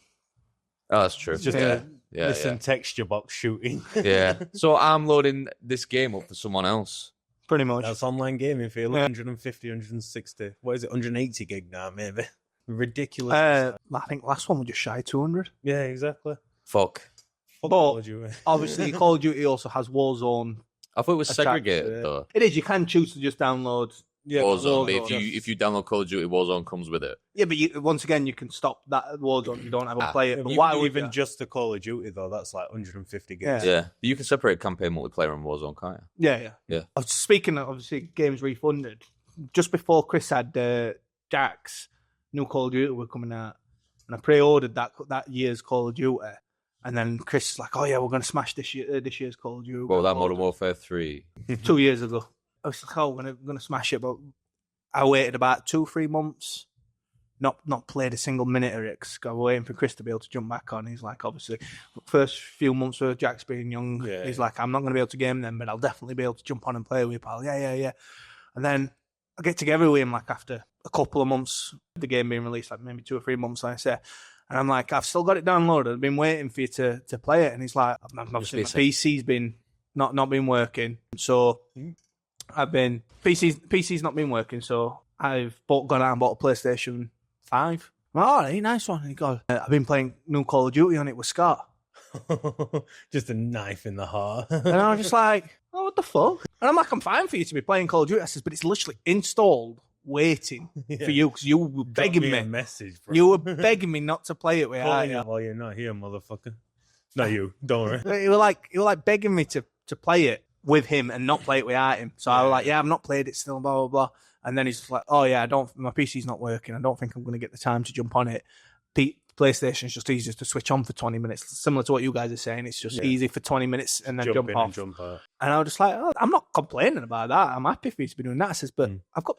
Oh, that's true. it's just yeah. texture box shooting? Yeah. So I'm loading this game up for someone else. Pretty much. That's online gaming for you. 150, 160. What is it? 180 gig now, maybe. Ridiculous. I think last one was just shy 200. Yeah, exactly. Fuck. Fuck But- Call of Duty. Obviously, Call of Duty also has Warzone. I thought it was attached to segregated, it. though. It is. You can choose to just download. Yeah, Warzone. Warzone. But if you download Call of Duty, Warzone comes with it. Yeah, but once again, you can stop that Warzone. You don't have to play it. But Even, why would even you? just the Call of Duty though, that's like 150 gigs. Yeah. Yeah. But you can separate campaign multiplayer and Warzone, can't you? Yeah. Yeah. Speaking of, obviously, games refunded, just before Chris had Jack's, new Call of Duty were coming out, and I pre-ordered that year's Call of Duty, and then Chris is like, "Oh yeah, we're going to smash this year's Call of Duty." Well, that Modern Warfare 3. 2 years ago. I was like, "Oh, we're going to smash it," but I waited about 2-3 months. Not played a single minute of it because I was waiting for Chris to be able to jump back on. He's like, obviously, first few months with Jack's being young, he's like, I'm not going to be able to game them, but I'll definitely be able to jump on and play with you, pal. Yeah. And then I get together with him like after a couple of months, the game being released, like maybe 2 or 3 months, like I say. And I'm like, I've still got it downloaded. I've been waiting for you to play it. And he's like, obviously my PC's been not been working, so PC's not been working, so I've gone out and bought a PlayStation 5. I'm like, all right, nice one. And he goes, I've been playing new Call of Duty on it with Scott. Just a knife in the heart. And I was just like, oh, what the fuck? And I'm like, I'm fine for you to be playing Call of Duty. I says, but it's literally installed, waiting for you, because you were begging Got me. a message, bro. You were begging me not to play it with calling you. you while you're not here, motherfucker. Not you. Don't worry. You were like begging me to play it with him and not play it without him. So I was like, yeah, I've not played it still, blah, blah, blah. And then he's like, oh yeah, my PC's not working. I don't think I'm going to get the time to jump on it. PlayStation's just easier to switch on for 20 minutes. Similar to what you guys are saying. It's just easy for 20 minutes and then jump in off. and jump out. And I was just like, oh, I'm not complaining about that. I'm happy for you to be doing that. I says, but I've got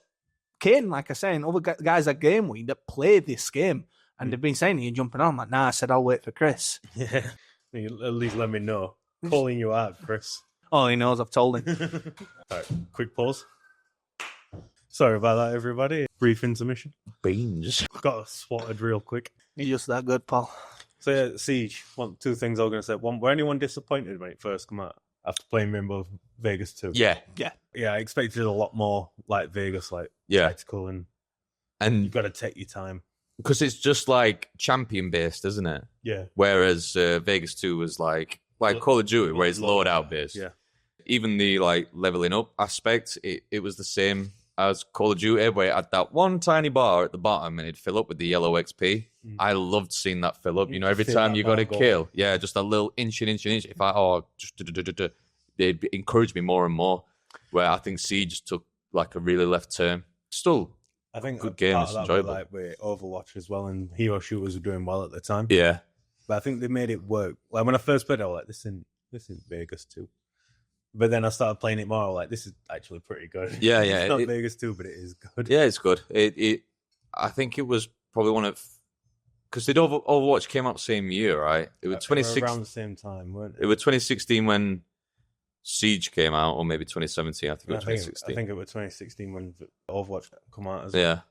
Kane, like I say, and other guys at Game Week that play this game. And they've been saying, you're jumping on. I'm like, nah, I said, I'll wait for Chris. Yeah. At least let me know. Calling you out, Chris. Oh, he knows. I've told him. All right, quick pause. Sorry about that, everybody. Brief intermission. Beans. Got swatted real quick. You're just that good, pal. So yeah, Siege. Two things I was going to say. One, were anyone disappointed when it first came out after playing Rainbow Vegas 2? Yeah. Yeah, I expected a lot more like Vegas, like Yeah. tactical, and And you've got to take your time. because it's just like champion based, isn't it? Yeah. Whereas Vegas 2 was like Call of Duty, where it's loadout based. Yeah. Even the like leveling up aspect, it was the same as Call of Duty, where it had that one tiny bar at the bottom and it'd fill up with the yellow XP. I loved seeing that fill up. You know, every Fill time that you got a bar kill, just a little inch. If they'd encourage me more and more. Where I think Siege took like a really left turn. Still, I think good game. part It's of that was, enjoyable. like with Overwatch as well, and hero shooters were doing well at the time. Yeah. But I think they made it work. Like when I first played, I was like, "This isn't Vegas 2." But then I started playing it more. Like, this is actually pretty good. Yeah. It's not Vegas 2, but it is good. Yeah, it's good. I think it was probably one of, because Overwatch came out the same year, right? It was 2016 around the same time, weren't it? It was 2016 when Siege came out, or maybe 2017. I think it was 2016. I think it was 2016 when Overwatch come out as well.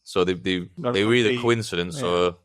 So they were either coincidence or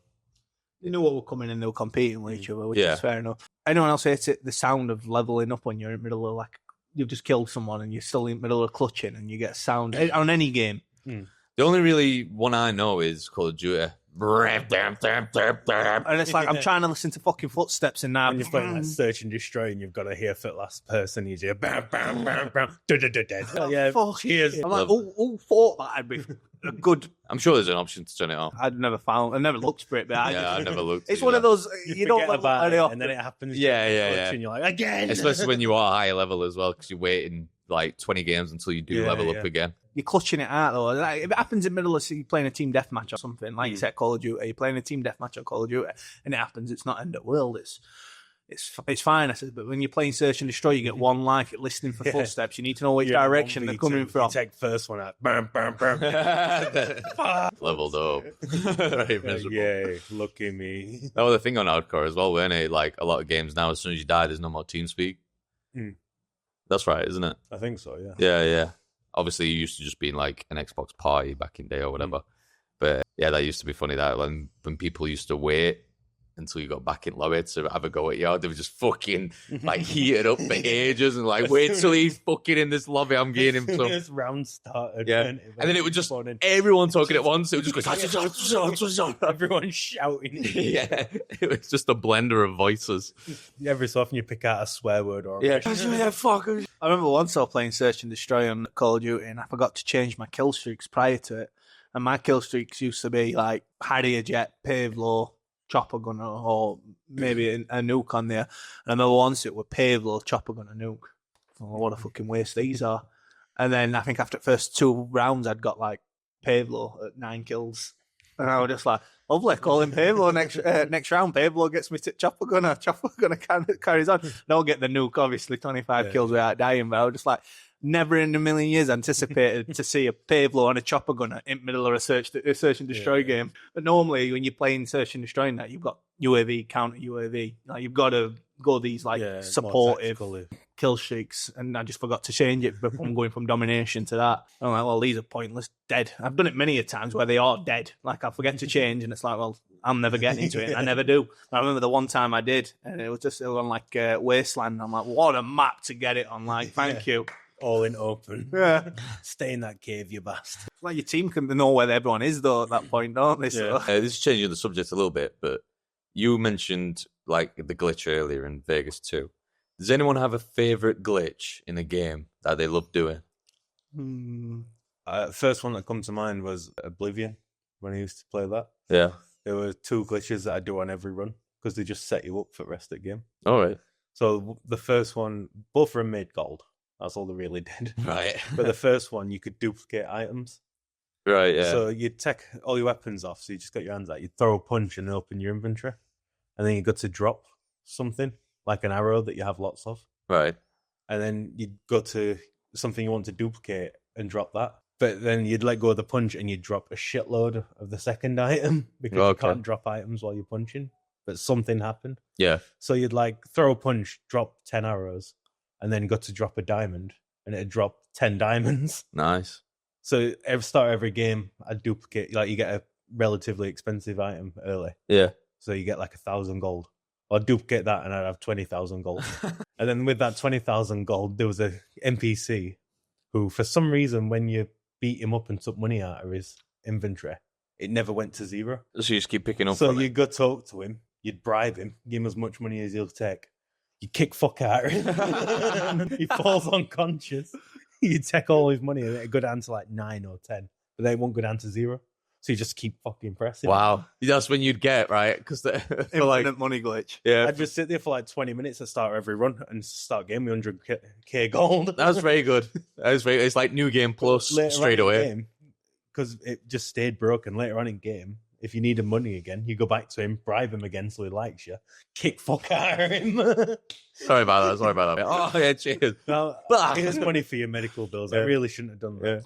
they knew what were coming and they were competing with each other, which is fair enough. Anyone else hates it? The sound of leveling up when you're in the middle of, like, you've just killed someone and you're still in the middle of clutching and you get sound on any game. The only really one I know is Call of Duty. And it's like I'm trying to listen to fucking footsteps in now. When you're playing like Search and Destroy and you've got to hear for the last person, you hear bam, bam, bam, bam, yeah, cheers. I'm like, who thought that I'd be a good... I'm sure there's an option to turn it off. I never looked for it, but I never looked. It's one of those, you don't forget about it, often. and then it happens. Yeah. And you're like, again! Especially when you are higher level as well, because you're waiting like 20 games until you do level up again. You're clutching it out, though. Like, if it happens in the middle of, you're playing a team deathmatch or something, like you said, Call of Duty, you're playing a team deathmatch or Call of Duty, and it happens, it's not end of world, it's fine, I said, but when you're playing Search and Destroy, you get one life, you're listening for footsteps, you need to know which direction they're coming from. You take first one out, bam, bam, bam. Leveled up. Very miserable. Yay, look at me. That was the thing on hardcore as well, weren't it? Like, a lot of games now, as soon as you die, there's no more TeamSpeak. That's right, isn't it? I think so, yeah. Yeah. Obviously, you used to just being like an Xbox party back in day or whatever. But yeah, that used to be funny that when people used to wait until you got back in lobby to have a go at you, they were just fucking like heated up for ages and like, wait till he's fucking in this lobby, I'm getting him some. This round started. Yeah. And then it would just, everyone talking at once, it would just go, everyone shouting. Yeah. It was just a blender of voices. Every so often you pick out a swear word or fuck. I remember once I was playing Search and Destroy on Call of Duty and I forgot to change my kill streaks prior to it. And my kill streaks used to be like Harrier Jet, Pave Low, Chopper Gunner, or maybe a nuke on there. And I remember once it was Pave Low, Chopper Gunner, nuke. Oh, what a fucking waste these are. And then I think after the first 2 rounds, I'd got like Pave Low at 9 kills. And I was just like, lovely, call him Pave Low next round. Pave Low gets me to Chopper Gunner. Chopper Gunner carries on. Don't get the nuke, obviously, 25 kills without dying. But I was just like, never in a million years anticipated to see a Pave Low and a Chopper Gunner in the middle of a search and destroy game. But normally, when you're playing Search and Destroy, that you've got UAV, counter UAV. Like, you've got to go these like supportive kill streaks, and I just forgot to change it from going from domination to that. I'm like, well, these are pointless, dead. I've done it many a times where they are dead. Like, I forget to change, and it's like, well, I'm never getting into it. I never do. I remember the one time I did, and it was on like Wasteland. I'm like, what a map to get it on! Like, thank you. All in open. Yeah. Stay in that cave, you bastard. Like, your team can know where everyone is, though, at that point, don't they? So. This is changing the subject a little bit, but you mentioned like the glitch earlier in Vegas 2. Does anyone have a favourite glitch in a game that they love doing? First one that comes to mind was Oblivion, when I used to play that. Yeah. There were 2 glitches that I do on every run, because they just set you up for the rest of the game. All right. So the first one, both of them made gold. That's all they really did. Right. But the first one, you could duplicate items. Right, yeah. So you'd take all your weapons off, so you just got your hands out. You'd throw a punch and open your inventory. And then you got to drop something, like an arrow that you have lots of. Right. And then you'd go to something you want to duplicate and drop that. But then you'd let go of the punch and you'd drop a shitload of the second item, because you can't drop items while you're punching. But something happened. Yeah. So you'd like throw a punch, drop 10 arrows, and then got to drop a diamond, and it'd drop 10 diamonds. Nice. So every game, I'd duplicate, like, you get a relatively expensive item early. Yeah. So you get like 1,000 gold. I'd duplicate that and I'd have 20,000 gold. And then with that 20,000 gold, there was a NPC who, for some reason, when you beat him up and took money out of his inventory, it never went to 0. So you just keep picking up. So you'd go talk to him, you'd bribe him, give him as much money as he'll take. You kick fuck out of him. He falls unconscious. You take all his money and it'd go down to like 9 or 10. But then it won't go down to 0. So you just keep fucking pressing. Wow. That's when you'd get, right? Because for like money glitch. Yeah. I'd just sit there for like 20 minutes at start every run and start getting me 100k gold. That was very good. It's like New Game Plus straight away. Because it just stayed broken later on in game. if you need money again, you go back to him, bribe him again so he likes you, kick fuck out of him. Sorry about that. Oh, yeah, cheers. No, here's money for your medical bills. I really shouldn't have done that.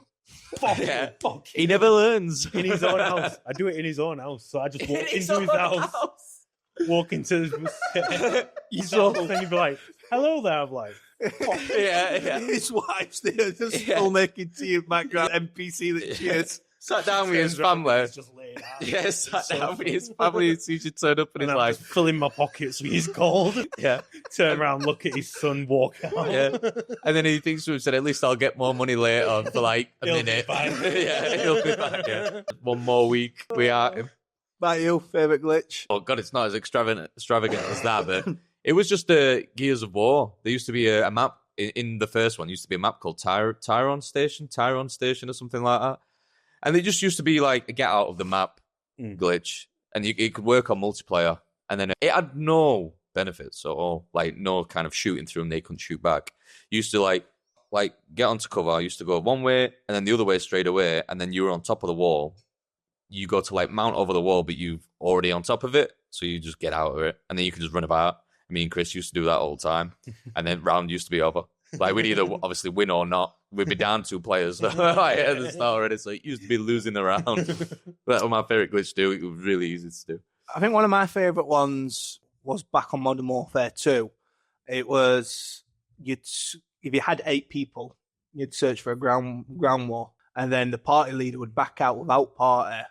Fuck it. Fuck. He never learns. In his own house. I do it in his own house. So I just walk into his house. Walk into his house and he'd be like, hello there. I'm like, yeah. His wife's there, just still making tea in background NPC that she is. Sat down with his family. Just laid out. Yeah, sat down with his family and he should turn up and he's I'm like, just filling my pockets with his gold. yeah. Turn around, look at his son walk out. Yeah. And then he thinks to himself, at least I'll get more money later for like a He'll be minute. fine. Yeah, he'll be back. Yeah. One more week. We are. About you, favourite glitch? Oh, God, it's not as extravagant as that, but it was just Gears of War. There used to be a map in the first one, used to be a map called Tyron Station or something like that. And it just used to be like a get out of the map glitch. And it could work on multiplayer. And then it had no benefits at all. Like, no kind of shooting through them. They couldn't shoot back. You used to, like get onto cover. I used to go one way and then the other way straight away. And then you were on top of the wall. You go to, like, mount over the wall, but you've already on top of it. So you just get out of it. And then you can just run about. Me and Chris used to do that all the time. And then round used to be over. Like, we'd either obviously win or not. We'd be down 2 players at the start already. So it used to be losing the round. That was my favourite glitch to do. It was really easy to do. I think one of my favourite ones was back on Modern Warfare 2. It was, if you had 8 people, you'd search for a ground war. And then the party leader would back out without party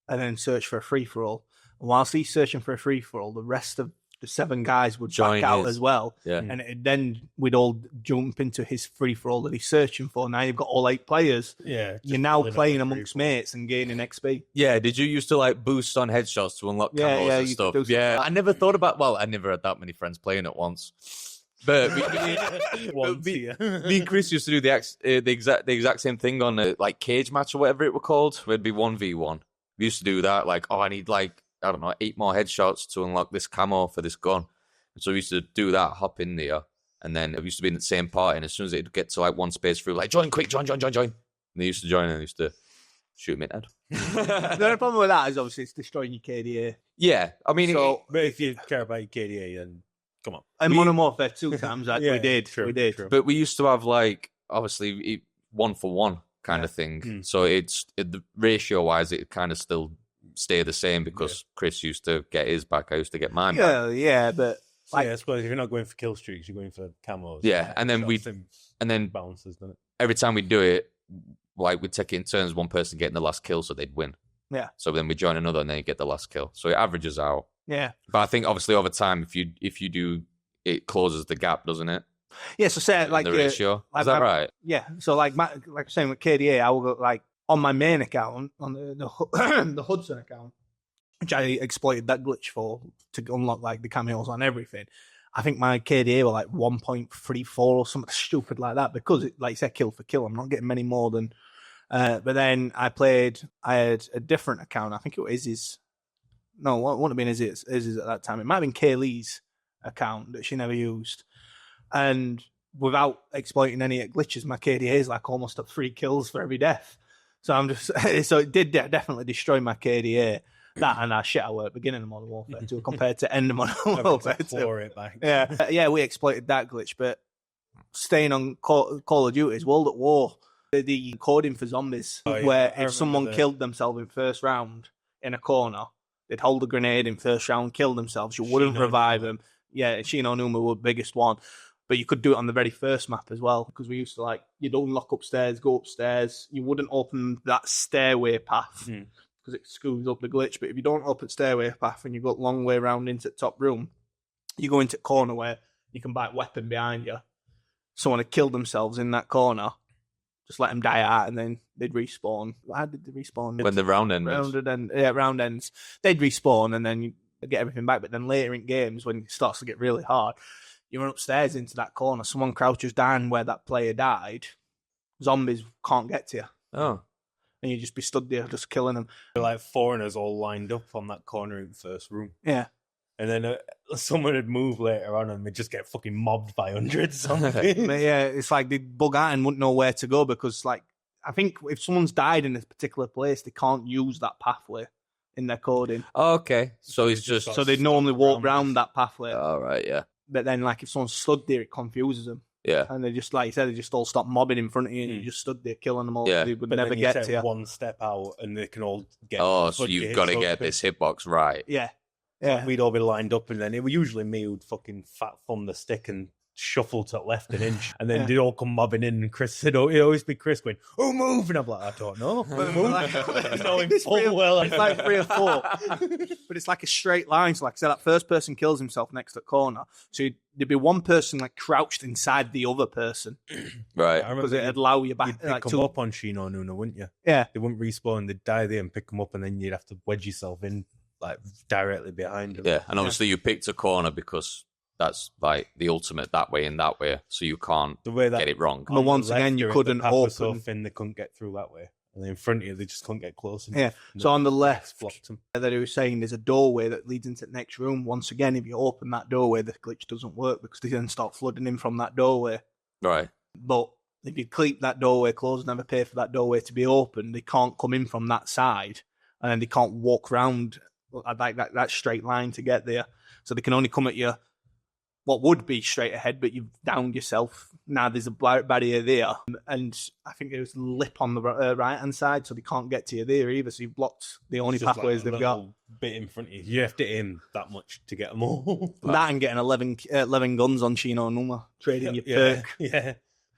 and then search for a free-for-all. And whilst he's searching for a free-for-all, the rest of the 7 guys would Join back out his. as well. Yeah. And then we'd all jump into his free-for-all that he's searching for. Now you've got all 8 players. Yeah. You're now playing amongst mates and gaining XP. Yeah, did you used to, like, boost on headshots to unlock camos and you stuff? could do Yeah, I never thought about, I never had that many friends playing at once. But me and Chris used to do the exact same thing on a, like, cage match or whatever it were called. Where it'd be 1v1. We used to do that, like, I need, like, I don't know, 8 more headshots to unlock this camo for this gun. And so we used to do that, hop in there, and then it used to be in the same party, and as soon as it'd get to, like, one space through, like, join, quick, join. And they used to join, and they used to shoot me in the head. The only problem with that is obviously it's destroying your KDA. Yeah, I mean... But if you care about your KDA, then come on. And Modern Warfare 2 times, we did. True, we did. true. But we used to have, like, obviously, 1-for-1 kind of thing. So the ratio-wise, it kind of still stay the same because Chris used to get his back, I used to get mine back. Yeah, but... I suppose if you're not going for kill streaks, you're going for camos. Yeah, and then balances, doesn't it? every time we do it, like we'd take it in turns, one person getting the last kill so they'd win. Yeah. So then we join another and then you get the last kill. So it averages out. Yeah. But I think obviously over time, if you do, it closes the gap, doesn't it? Yeah, so say like the ratio. Is that right? Yeah. So like I'm saying with KDA, I will go like on my main account, on the Hudson account, which I exploited that glitch for to unlock like the cameos on everything. I think my KDA were like 1.34 or something stupid like that because it, like you said, kill for kill. I'm not getting many more than. But then I had a different account. I think it was Izzy's. No, it wouldn't have been Izzy's at that time. It might have been Kaylee's account that she never used. And without exploiting any glitches, my KDA is like almost at 3 kills for every death. So I'm just so it did definitely destroy my KDA. That and that shit I were at the beginning of Modern Warfare 2 compared to end of Modern Warfare 2. It back. Yeah, we exploited that glitch. But staying on Call of Duty's World at War, the coding for zombies, where if someone killed themselves in first round in a corner, they'd hold a grenade in first round, kill themselves. You wouldn't revive them. Yeah, Shino Numa were the biggest one. But you could do it on the very first map as well, because we used to like, you'd unlock upstairs, go upstairs. You wouldn't open that stairway path because it screws up the glitch. But if you don't open stairway path and you go a long way around into the top room, you go into the corner where you can buy a weapon behind you. Someone had killed themselves in that corner. Just let them die out, and then they'd respawn. How did they respawn? When the round ends. Round ends. They'd respawn, and then you get everything back. But then later in games, when it starts to get really hard, you run upstairs into that corner. Someone crouches down where that player died. Zombies can't get to you. Oh. And you just be stood there just killing them. They're like foreigners all lined up on that corner in the first room. Yeah. And then someone would move later on and they'd just get fucking mobbed by hundreds of zombies. But yeah, it's like they'd bug out and wouldn't know where to go because, like, I think if someone's died in a particular place, they can't use that pathway in their coding. Oh, okay. So he's just... So they normally walk round that pathway. All right, yeah. But then, like, if someone stood there, it confuses them. Yeah. And they just, like you said, they just all stop mobbing in front of you and you just stood there killing them all. Yeah. They would But never then get take to you. one step out and they can all get... Oh, so you've got to get this hitbox right. Yeah. Yeah. We'd all be lined up, and then it was usually me who'd fucking fat thumb the stick and shuffle to left an inch, and then they'd all come mobbing in, and Chris said, it'd always be Chris going, "Oh, move," and I'm like, I don't know. Knowing full well, it's like 3 or 4, but it's like a straight line. So, like I said, that first person kills himself next to the corner, so there'd be one person like crouched inside the other person, Right? Because it'd allow you back. You'd pick Like, them up on Shino Nuna, wouldn't you? Yeah, They wouldn't respawn. They'd die there and pick them up, and then you'd have to wedge yourself in, like directly behind them. Yeah, and obviously you picked a corner because that's like the ultimate that way and that way, so you can't The way that get it wrong. but once again, you couldn't the path was so open. thin they couldn't get through that way, and then in front of you, they just couldn't get close enough. Yeah. And So on the left, blocked them. that he was saying, there's a doorway that leads into the next room. Once again, if you open that doorway, the glitch doesn't work because they then start flooding in from that doorway. Right. But if you keep that doorway closed, never pay for that doorway to be open, they can't come in from that side, and then they can't walk round like that straight line to get there. So they can only come at you what would be straight ahead, but you've downed yourself. Now there's a barrier there, and I think there's a lip on the right hand side, so they can't get to you there either. So you've blocked the only It's just pathways like a they've got. little bit in front of you. You have to aim that much to get them all. That and getting 11 guns on Shino Numa, trading your yeah, perk. yeah.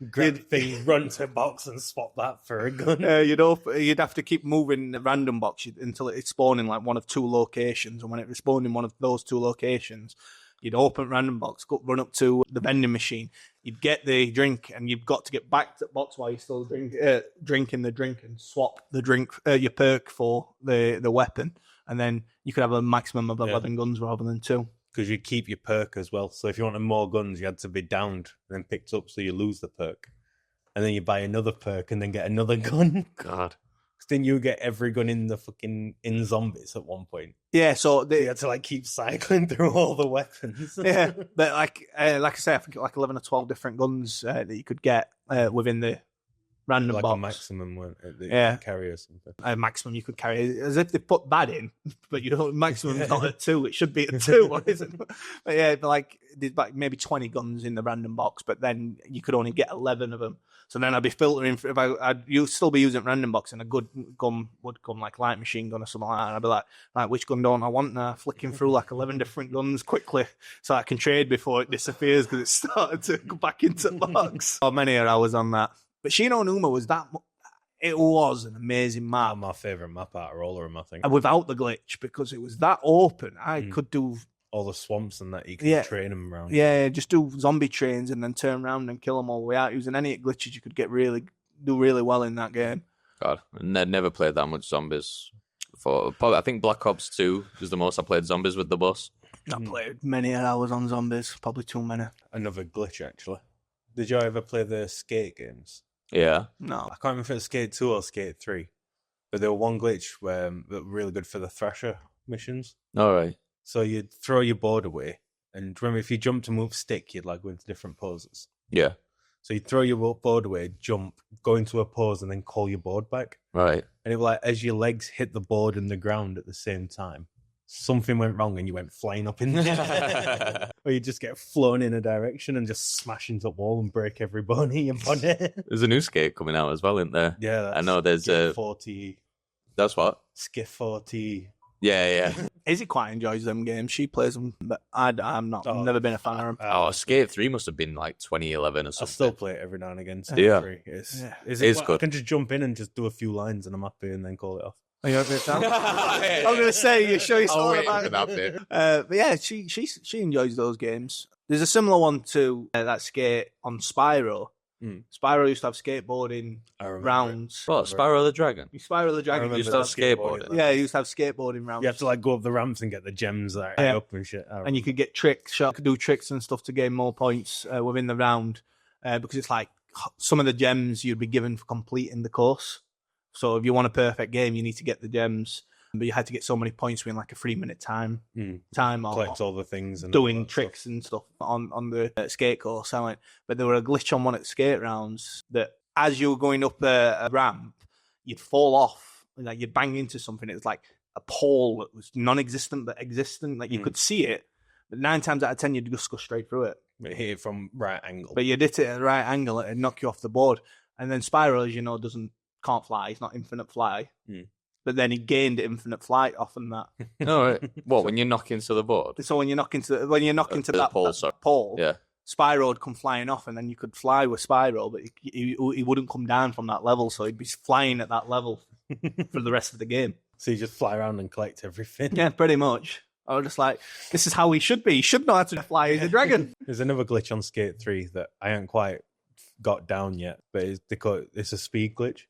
Grab things, run to a box and swap that for a gun. You'd have to keep moving the random box until it's spawned in like one of 2 locations, and when it respawned in one of those 2 locations, you'd open random box, run up to the vending machine, you'd get the drink, and you've got to get back to the box while you're still drinking the drink and swap the drink, your perk for the weapon, and then you could have a maximum of 11 guns rather than 2. Because you keep your perk as well. So if you wanted more guns, you had to be downed and then picked up, so you lose the perk. And then you buy another perk and then get another gun. God. Because then you get every gun in zombies at one point. Yeah, so You had to like keep cycling through all the weapons. yeah, but like I say, I think like 11 or 12 different guns that you could get within the random like box. a maximum one that you Yeah. can carry or something. A maximum you could carry, as if they put that in, but you don't. Maximum's not at 2; it should be at 2. Isn't it? But yeah, like there's like maybe 20 guns in the random box, but then you could only get 11 of them. So then I'd be filtering. If I'd still be using random box, and a good gun would come like light machine gun or something like that. And I'd be like, which gun don't I want now? Flicking through like 11 different guns quickly, so I can trade before it disappears because it started to go back into the box. How many hours on that? But Shino Numa was that. It was an amazing map. My favourite map out of all of them, I think. And without the glitch, because it was that open, I could do All the swamps and that, you can train them around. just do zombie trains and then turn around and kill them all without using any glitches. You could do really well in that game. God, never played that much zombies before. Probably, I think Black Ops 2 was the most I played zombies with the boss. I played many hours on zombies, probably too many. Another glitch, actually. Did you ever play the Skate games? Yeah. No, I can't remember if it was Skate 2 or Skate 3. But there was one glitch that were really good for the Thrasher missions. All right. So you'd throw your board away. And remember, if you jump to move stick, you'd like go into different poses. Yeah. So you'd throw your board away, jump, go into a pose, and then call your board back. Right. And it was like, as your legs hit the board and the ground at the same time, something went wrong and you went flying up in the air. Or you just get flown in a direction and just smash into the wall and break every bone in your body. There's a new skate coming out as well, isn't there? Yeah, that's I know there's Skit 40. That's what? Skit 40. Yeah. Izzy quite enjoys them games. She plays them, but I'm not. Oh, never been a fan of them. Oh, Skate 3 must have been like 2011 or I something. still play it every now and again. Skate Yeah. 3. It's It's good. I can just jump in and just do a few lines and I'm happy and then call it off. Are you over it, Sam? I'm going to say, you sure you saw wait about for that bit. But yeah, she enjoys those games. There's a similar one to that skate on Spyro. Spyro used to have skateboarding I remember rounds. What, Spyro the Dragon? Spyro the Dragon remember used Used to to have have skateboarding. Yeah, he used to have skateboarding rounds. You have to like go up the ramps and get the gems that Yeah. up and shit. And you could get tricks, could do tricks and stuff to gain more points within the round because it's like some of the gems you'd be given for completing the course. So if you want a perfect game, you need to get the gems, but you had to get so many points within like a 3-minute time or collect all the things and doing all that tricks and stuff on the skate course. But there were a glitch on one at the skate rounds that as you were going up a ramp, you'd fall off, like you'd bang into something. It was like a pole that was non-existent but existent. Like you could see it, but 9 times out of 10 you'd just go straight through it. But hit it from right angle. But you'd hit it at the right angle, it'd knock you off the board. And then Spyro, as you know, can't fly. He's not infinite fly. But then he gained infinite flight off and that. No, right. What, when you knock into the board? So when you knock into that pole, yeah. Spyro would come flying off, and then you could fly with Spyro, but he wouldn't come down from that level, so he'd be flying at that level for the rest of the game. So you just fly around and collect everything. Yeah, pretty much. I was just like, this is how he should be. He should know how to fly as a dragon. There's another glitch on Skate 3 that I haven't quite got down yet, but it's a speed glitch.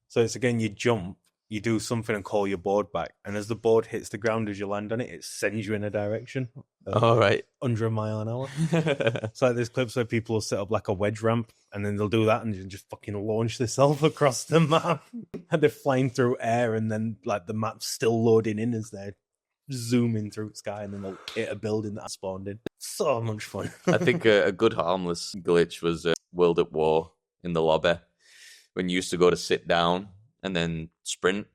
So it's again, you jump, you do something and call your board back, and as the board hits the ground as you land on it, it sends you in a direction. All right. Under a mile an hour. So like there's clips where people will set up like a wedge ramp, and then they'll do that and just fucking launch themselves across the map. And they're flying through air, and then like the map's still loading in as they're zooming through the sky, and then they'll hit a building that spawned in. So much fun. I think a good harmless glitch was World at War in the lobby, when you used to go to sit down and then sprint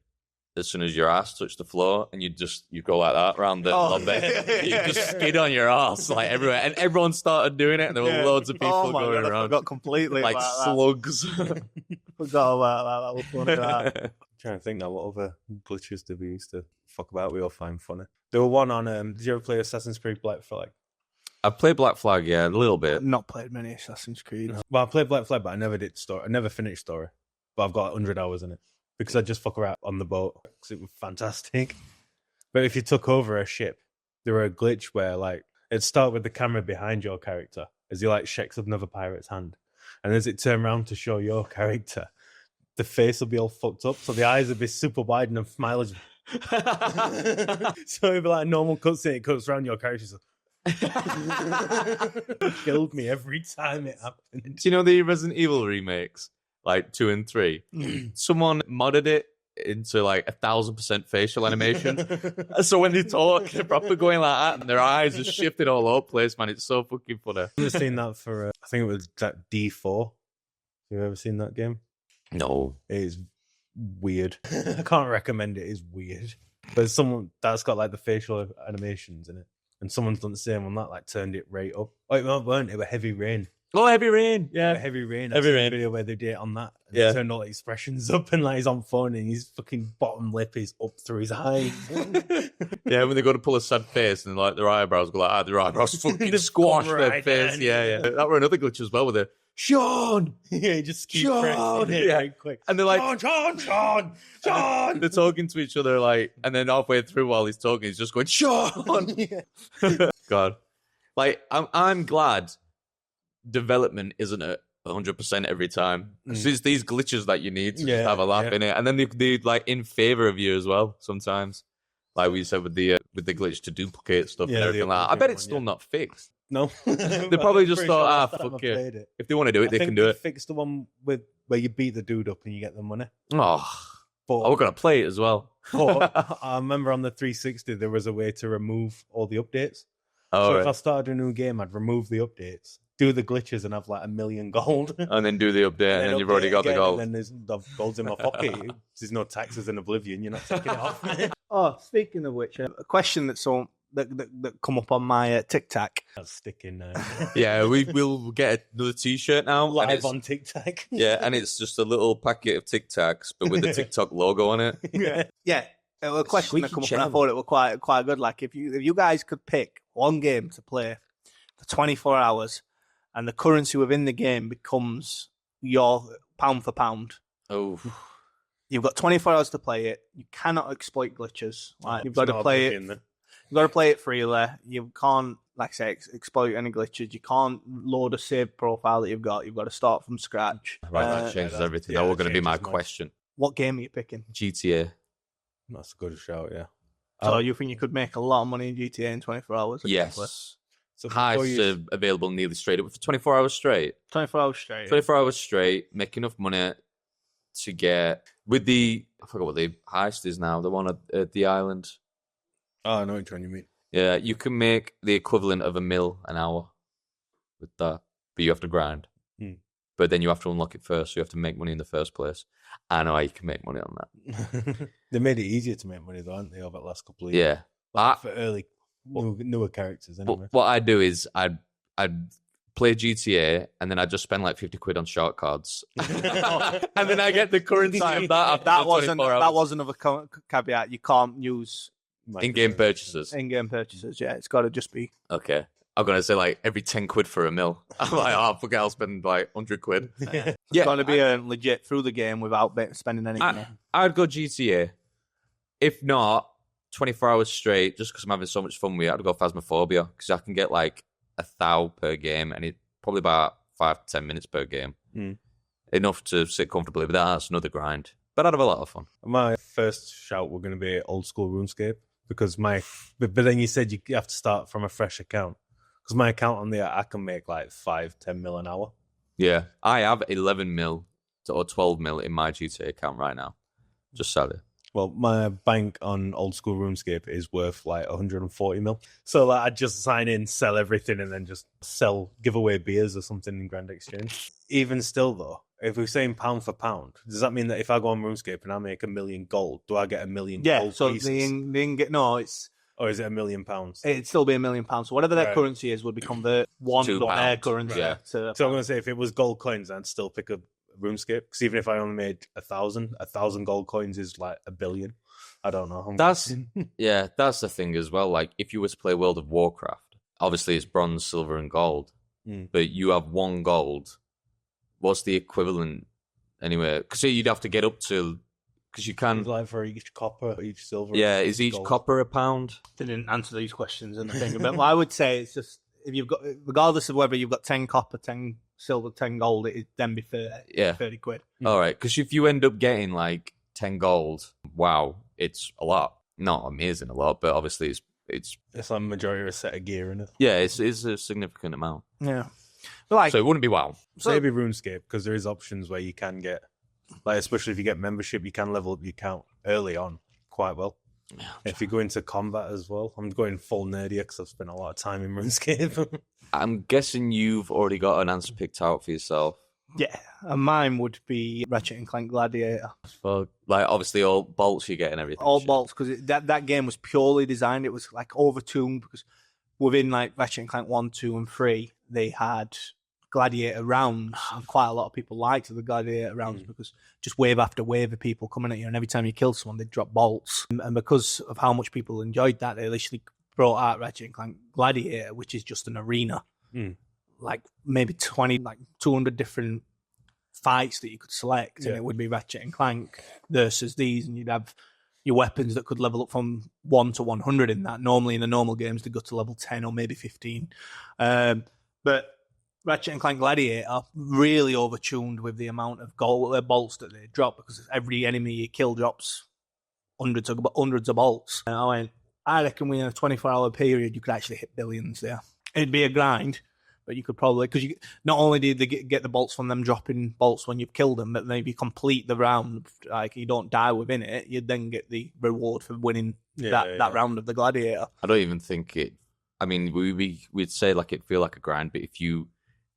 as soon as your ass touched the floor, and you go like that around the lobby. You just skid on your ass like everywhere, and everyone started doing it, and there were loads of people going around. I forgot completely like about slugs. Forgot about that. That was funny. I'm trying to think now, what other glitches did we used to fuck about we all find funny? There were one on, did you ever play Assassin's Creed Black Flag? I played Black Flag, yeah, a little bit. I've not played many Assassin's Creed. Well, I played Black Flag, but I never did story. I never finished story, but I've got 100 hours in it because I just fuck around on the boat because it was fantastic. But if you took over a ship, there were a glitch where like it'd start with the camera behind your character as he like shakes up another pirate's hand, and as it turned around to show your character, the face will be all fucked up, so the eyes will be super wide and the smile is. So it'd be like a normal cutscene. It cuts around your character. It killed me every time it happened. Do you know the Resident Evil remakes, like 2 and 3? Someone modded it into like 1,000% facial animation. So when they talk, they're proper going like that, and their eyes are shifting all over the place, man. It's so fucking funny. I've never seen that for, I think it was that D4. Have you ever seen that game? No. It is weird. I can't recommend it. It's weird. But someone that's got like the facial animations in it. And someone's done the same on that, like turned it right up. Oh, it weren't. It was Heavy Rain. Oh, Heavy Rain. Yeah. Heavy Rain. Heavy Rain. A video where they did it on that. And yeah. Turned all the expressions up, and like he's on phone and his fucking bottom lip is up through his eyes. Yeah, when they go to pull a sad face and like their eyebrows go like, their eyebrows fucking squash their face. Down. Yeah. That were another glitch as well with it. Sean! Yeah, he just keeps Sean! pressing it right quick. And they're like, Sean! They're talking to each other like, and then halfway through while he's talking, he's just going, Sean! God. Like, I'm glad development isn't at 100% every time. Because it's these glitches that you need to just have a laugh in it. And then they like in favor of you as well sometimes. Like we said with the glitch to duplicate stuff and everything like that. I bet it's still not fixed. No. They probably just thought, fuck it. If they want to do it, they can do it. Fix the one with where you beat the dude up and you get the money. Oh, we're going to play it as well. But I remember on the 360, there was a way to remove all the updates. Oh, so if I started a new game, I'd remove the updates, do the glitches, and have like 1 million gold. And then do the update, and then you've already got the gold. And then there's the gold's in my pocket. There's no taxes in Oblivion. You're not taking it off. Oh, speaking of which, a question that come up on my TikTok. That's sticking now. Yeah, we'll get another T-shirt now. Live on TikTok. Yeah, and it's just a little packet of Tic Tacs, but with the TikTok logo on it. Yeah. A question that come up, and I thought it was quite good. Like, if you guys could pick one game to play for 24 hours, and the currency within the game becomes your pound for pound. Oh. You've got 24 hours to play it. You cannot exploit glitches. Like, you've got to play it. You've got to play it freely. You can't, like I say, exploit any glitches. You can't load a save profile that you've got. You've got to start from scratch. Right, that changes everything. That was going to be my question. What game are you picking? GTA. That's a good shout, yeah. So you think you could make a lot of money in GTA in 24 hours? Yes. So heists are available nearly straight up for 24 hours straight. 24 hours straight. 24 hours straight. Make enough money to get with the, I forgot what the heist is now, the one at the island. Oh, I know which one you mean. Yeah, you can make the equivalent of $1 million an hour with that, but you have to grind. but then you have to unlock it first, so you have to make money in the first place. I know how you can make money on that. They made it easier to make money, though, haven't they, over the last couple of years? Yeah. For early, newer characters, anyway. What I'd do is I'd play GTA, and then I'd just spend like 50 quid on shark cards. And then I get the currency of that. That was another caveat. You can't use in-game purchases. In-game purchases, yeah. It's got to just be... Okay. I'm going to say like every 10 quid for a mil. I'm like, oh, fuck it, I'll spend like 100 quid. Yeah. It's got to be legit through the game without spending any money. I'd go GTA. If not, 24 hours straight, just because I'm having so much fun with it, I'd go Phasmophobia, because I can get like 1,000 per game, and it's probably about 5 to 10 minutes per game. Enough to sit comfortably, but that's another grind. But I'd have a lot of fun. My first shout were going to be old school RuneScape, because but then you said you have to start from a fresh account. Because my account on there, I can make like 5-10 mil an hour. Yeah, I have 11 mil or 12 mil in my GTA account right now. Just sell it. Well, my bank on old school RuneScape is worth like 140 mil. So like, I'd just sign in, sell everything, and then just give away beers or something in Grand Exchange. Even still, though, if we're saying pound for pound, does that mean that if I go on RuneScape and I make 1 million gold, do I get 1 million gold so pieces? it's... Or is it £1 million? It'd still be £1 million. So whatever their currency is would be convert one £2. of their currency. Yeah. To So I'm going to say if it was gold coins, I'd still pick up RuneScape. Because even if I only made 1,000 gold coins is like 1 billion. I don't know. That's the thing as well. Like if you were to play World of Warcraft, obviously it's bronze, silver, and gold. But you have 1 gold. What's the equivalent anyway? Because you'd have to get up to... Because you can... Like for each copper, each silver. Yeah, is each copper a pound? They didn't answer these questions in the thing. But I would say it's just, if you've got, regardless of whether you've got 10 copper, 10 silver, 10 gold, it'd then be 30 quid. All right, because if you end up getting like 10 gold, wow, it's a lot. Not amazing a lot, but obviously it's like a majority of a set of gear in it. Yeah, it's a significant amount. Yeah. But like, so it wouldn't be wow. So maybe RuneScape, because there is options where you can get... Like, especially if you get membership, you can level up your account early on quite well. If you go into combat as well, I'm going full nerdy because I've spent a lot of time in RuneScape. I'm guessing you've already got an answer picked out for yourself. Yeah, and mine would be Ratchet and Clank Gladiator. For, like, obviously all bolts you get and everything. All bolts, because that game was purely designed, it was like overtuned, because within like Ratchet and Clank 1, 2, and 3, they had Gladiator rounds, and quite a lot of people liked the Gladiator rounds because just wave after wave of people coming at you, and every time you killed someone, they'd drop bolts. And because of how much people enjoyed that, they literally brought out Ratchet and Clank Gladiator, which is just an arena, like maybe 200 different fights that you could select, and it would be Ratchet and Clank versus these, and you'd have your weapons that could level up from 1 to 100 in that. Normally in the normal games, they go to level 10 or maybe 15. But Ratchet and Clank Gladiator really overtuned with the amount of bolts that they drop, because every enemy you kill drops hundreds of bolts. And I reckon within a 24-hour period, you could actually hit billions there. It'd be a grind, but you could probably, because you not only do they get the bolts from them dropping bolts when you've killed them, but then if you complete the round, like you don't die within it, you'd then get the reward for winning that round of the Gladiator. I don't even think it. I mean, we'd say like it'd feel like a grind, but if you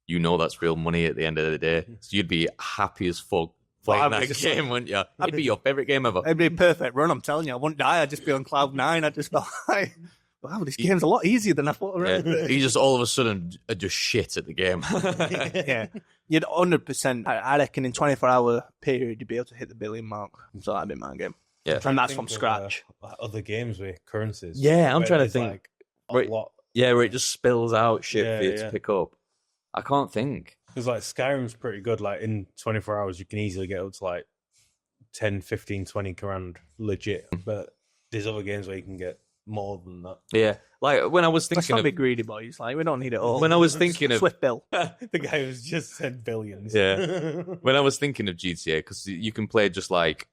know that's real money at the end of the day, so you'd be happy as fuck playing that game, wouldn't you? It'd be your favourite game ever. It'd be a perfect run, I'm telling you. I wouldn't die, I'd just be on cloud 9. I'd just be like, wow, this game's a lot easier than I thought. Yeah. You just all of a sudden are just shit at the game. Yeah. You'd 100%, I reckon in 24-hour period, you'd be able to hit the billion mark. So that'd be my game. Yeah. And that's from scratch. Other games with currencies. Yeah, I'm trying to think. Like a lot. Yeah, where it just spills out shit for you to pick up. I can't think. Because like Skyrim's pretty good. Like in 24 hours, you can easily get up to like 10, 15, 20 grand legit. But there's other games where you can get more than that. Yeah. Like when I was thinking Let's not be greedy, boys. Like, we don't need it all. When I was thinking of Swift Bill. The guy who's just said billions. Yeah. When I was thinking of GTA, because you can play just like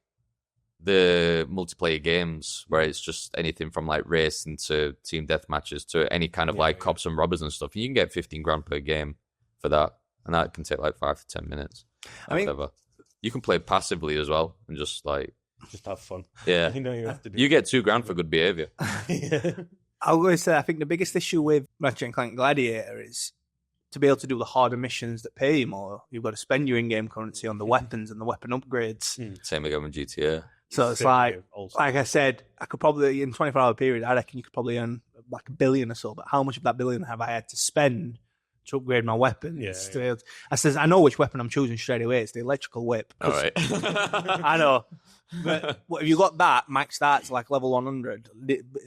the multiplayer games where it's just anything from like racing to team death matches to any kind of like cops and robbers and stuff. You can get 15 grand per game for that, and that can take like 5 to 10 minutes. I mean, whatever. You can play passively as well and just like have fun. Yeah, you have to do. You get 2 grand for good behavior. Yeah. I'll go say I think the biggest issue with Ratchet and Clank Gladiator is to be able to do the harder missions that pay you more, you've got to spend your in-game currency on the weapons and the weapon upgrades. Same again with GTA. So it's like I said, I could probably, in a 24-hour period, I reckon you could probably earn like $1 billion or so. But how much of that billion have I had to spend to upgrade my weapon? I says, I know which weapon I'm choosing straight away. It's the electrical whip. All right. I know. But if you got that maxed out to like level 100,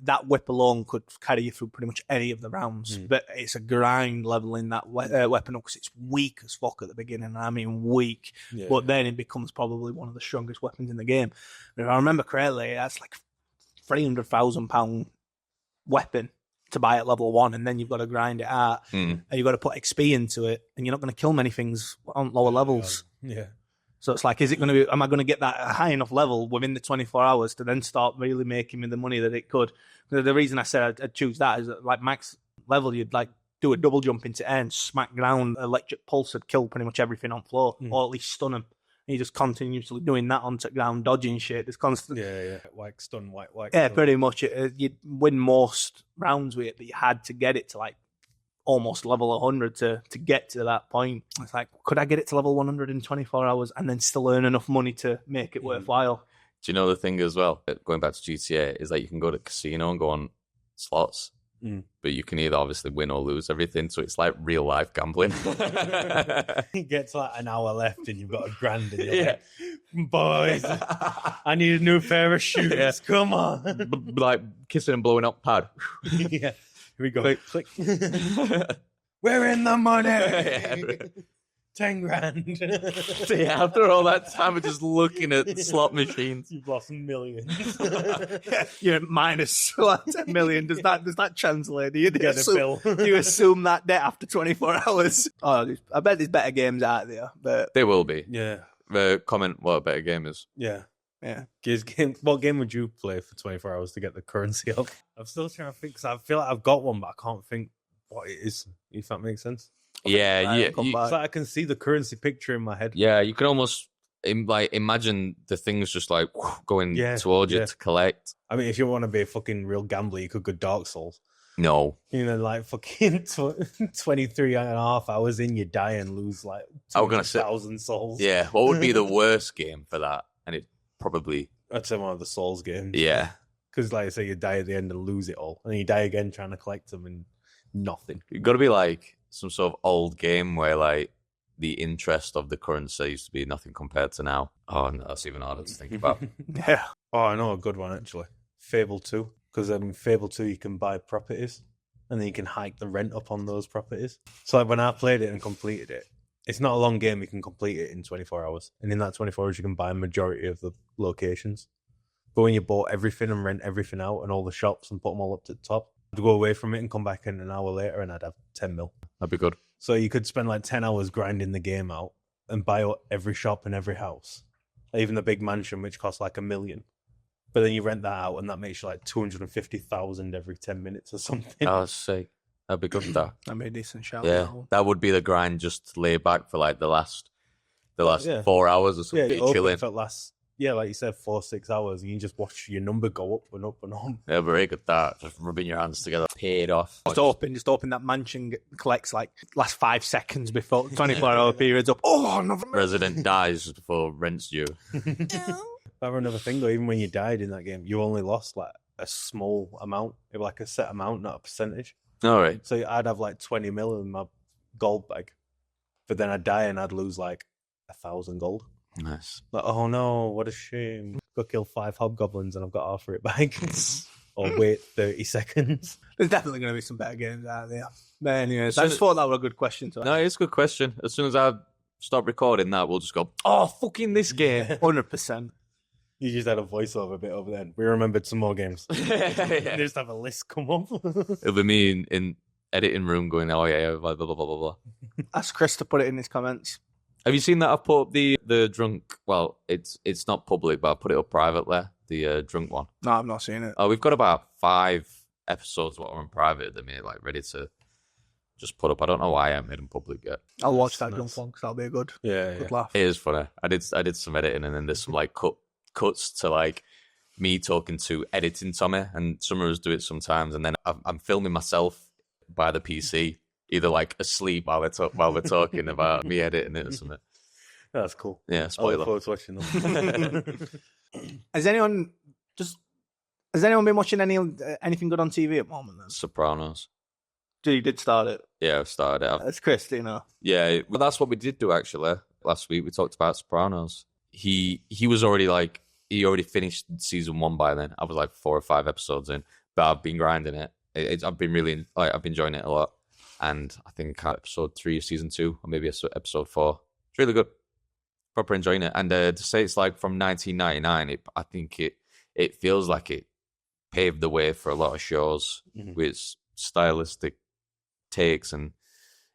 that whip alone could carry you through pretty much any of the rounds. But it's a grind leveling that weapon up because it's weak as fuck at the beginning. I mean, weak. Yeah. But then it becomes probably one of the strongest weapons in the game. And if I remember correctly, that's like £300,000 weapon to buy at level 1, and then you've got to grind it out, and you've got to put XP into it, and you're not going to kill many things on lower levels. Yeah. So it's like, am I going to get that high enough level within the 24 hours to then start really making me the money that it could? The reason I said I'd choose that is that, like, max level, you'd like do a double jump into air and smack ground. Electric pulse would kill pretty much everything on floor, or at least stun them. And you just continuously doing that onto ground, dodging shit. There's constant. Yeah. Whack, stun, whack. Yeah, stun. pretty much. You'd win most rounds with it, but you had to get it to like almost level 100 to get to that point. It's like, could I get it to level 100 in 24 hours and then still earn enough money to make it worthwhile? Do you know the thing as well, going back to GTA, is that you can go to casino and go on slots, but you can either obviously win or lose everything, so it's like real life gambling. It gets like an hour left and you've got $1,000 and you're like, boys, I need a new pair of shoes. Come on. Like kissing and blowing up pad. Yeah. Here we go. Click. We're in the money. 10 grand. So yeah, after all that time of just looking at slot machines, you've lost millions. You're at minus like 10 million. Does that translate? Do you assume that debt after 24 hours? Oh, I bet there's better games out there, but there will be. Yeah. Comment what a better game is. Yeah. Yeah. What game would you play for 24 hours to get the currency up? I'm still trying to think because I feel like I've got one, but I can't think what it is, if that makes sense. Yeah. It's like I can see the currency picture in my head. Yeah, you can almost imagine the things just like going towards you to collect. I mean, if you want to be a fucking real gambler, you could go Dark Souls. No. You know, like fucking 23 and a half hours in, you die and lose like 2,000 souls. Yeah, what would be the worst game for that? And it probably... I'd say one of the Souls games. Yeah. Because like I say, you die at the end and lose it all. And you die again trying to collect them and nothing. You've got to be like some sort of old game where like the interest of the currency used to be nothing compared to now. Oh, no, that's even harder to think about. Yeah. Oh, I know a good one actually. Fable 2. Because in Fable 2 you can buy properties and then you can hike the rent up on those properties. So like when I played it and completed it, it's not a long game, you can complete it in 24 hours. And in that 24 hours you can buy a majority of the locations. But when you bought everything and rent everything out and all the shops and put them all up to the top, I'd go away from it and come back in an hour later and I'd have 10 mil. That'd be good. So you could spend like 10 hours grinding the game out and buy every shop and every house. Even the big mansion, which costs like $1 million. But then you rent that out and that makes you like 250,000 every 10 minutes or something. Oh, sick. That'd be good. That'd be a decent shout. Yeah, that would be the grind, just to lay back for like the last 4 hours or something. Yeah, chilling. For like you said, 4-6 hours, and you just watch your number go up and up and up. Yeah, very good. That just rubbing your hands together, paid off. Just open that mansion collects like last 5 seconds before 24-hour periods up. Oh, another resident dies just before rent's due. I remember another thing though. Even when you died in that game, you only lost like a small amount, it was like a set amount, not a percentage. All right. So I'd have like 20 mil in my gold bag, but then I'd die and I'd lose like 1,000 gold. Nice. Like, oh no, what a shame. Go kill 5 hobgoblins and I've got half of it back. Or wait 30 seconds. There's definitely going to be some better games out there. But anyways, I just thought that was a good question to ask. No, it's a good question. As soon as I stop recording that, we'll just go, oh, fucking this game. 100%. You just had a voiceover bit over then. We remembered some more games. Yeah. Just have a list come up. It'll be me in editing room going, oh yeah, blah, blah, blah, blah, blah. Ask Chris to put it in his comments. Have you seen that I've put up the drunk, well, it's not public, but I put it up privately, the drunk one. No, I've not seen it. Oh, we've got about 5 episodes what are in private at the minute, like ready to just put up. I don't know why I haven't made them public yet. I'll watch that drunk one because that'll be a good laugh. It is funny. I did some editing and then there's some like cuts to like me talking to editing Tommy, and some of us do it sometimes, and then I'm filming myself by the PC either like asleep while we're talking about me editing it or something. That's cool. Yeah, I look spoiler. forward to watching them. Has anyone been watching anything good on TV at the moment? Then Sopranos. You did start it. Yeah, I've started it. That's Chris, you know. Yeah, well, that's what we did do actually last week. We talked about Sopranos. He was already like he already finished season 1 by then. I was like 4 or 5 episodes in, but I've been grinding it. I've been really I've been enjoying it a lot, and I think episode 3 of season 2 or maybe episode 4. It's really good. Proper enjoying it, and to say it's like from 1999, I think it feels like it paved the way for a lot of shows with its stylistic takes and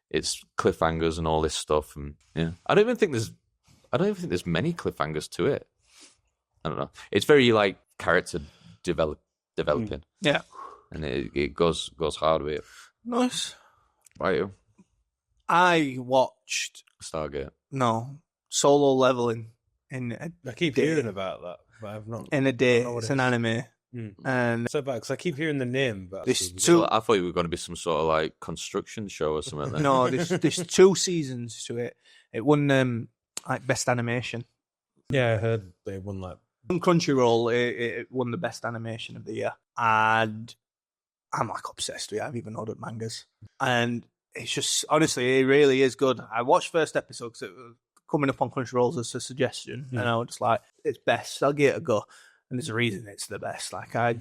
its cliffhangers and all this stuff. And yeah, I don't even think there's many cliffhangers to it. I don't know. It's very like character developing. Yeah, and it goes hard with it. Nice. Right, I watched Stargate. Solo Leveling in I keep hearing about that, but I've not. in a day. what It's it an is. anime, and So bad because I keep hearing the name, but there's actually- two. Well, I thought it was going to be some sort of like construction show or something. Like that. No, there's 2 seasons to it. It won like best animation. Yeah, I heard they won like. On Crunchyroll, it won the best animation of the year, and I'm like obsessed with it. I've even ordered mangas, and it's just honestly, it really is good. I watched first episode because it was coming up on Crunchyroll as a suggestion, and I was just like, it's best. I'll give it a go, and there's a reason it's the best. Like I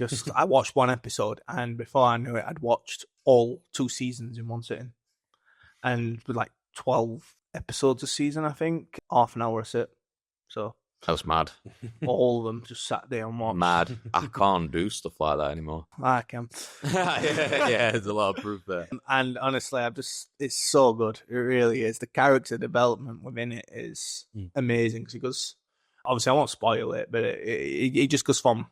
watched 1 episode, and before I knew it, I'd watched all 2 seasons in one sitting, and with like 12 episodes a season, I think, half an hour a sit. So That was mad. all of them just sat there and watched. Mad. I can't do stuff like that anymore. I can. yeah, there's a lot of proof there. And honestly, it's so good. It really is. The character development within it is amazing. Because he goes, obviously, I won't spoil it, but it just goes from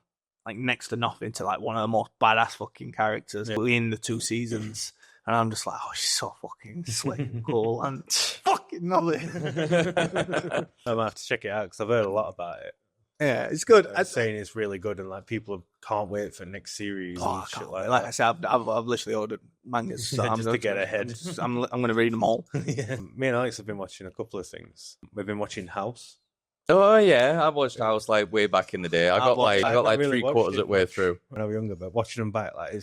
like next to nothing to like one of the most badass fucking characters in the 2 seasons. And I'm just like, oh, she's so fucking slick and cool. And fucking love it. I might have to check it out because I've heard a lot about it. Yeah, it's good. I'm saying it's really good, and like people can't wait for next series Oh, and I shit can't like wait. Like that. I said, I've literally ordered mangas. So Just to get ahead. I'm going to read them all. Yeah. Me and Alex have been watching a couple of things. We've been watching House. Oh yeah, I watched House like way back in the day. I got like really 3/4 watched of it the way much through. when I was younger, but watching them back, like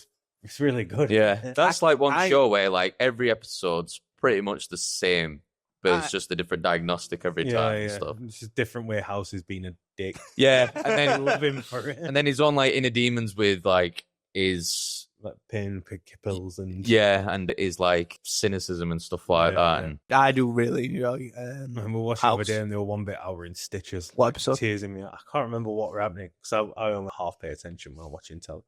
it's really good. Yeah, that's like one I- show where like every episode's pretty much the same, but it's just a different diagnostic every time and stuff. It's just a different way House is being a dick. Yeah, and I then love him for it. and then he's on like Inner Demons with like his Like pain pills and and his like cynicism and stuff like Yeah, that. yeah. And I do really enjoy And we were watching the House. other day, and they were one bit hour in stitches. What like, episode? Tears in me. I can't remember what were happening because I only half pay attention when I'm watching telly.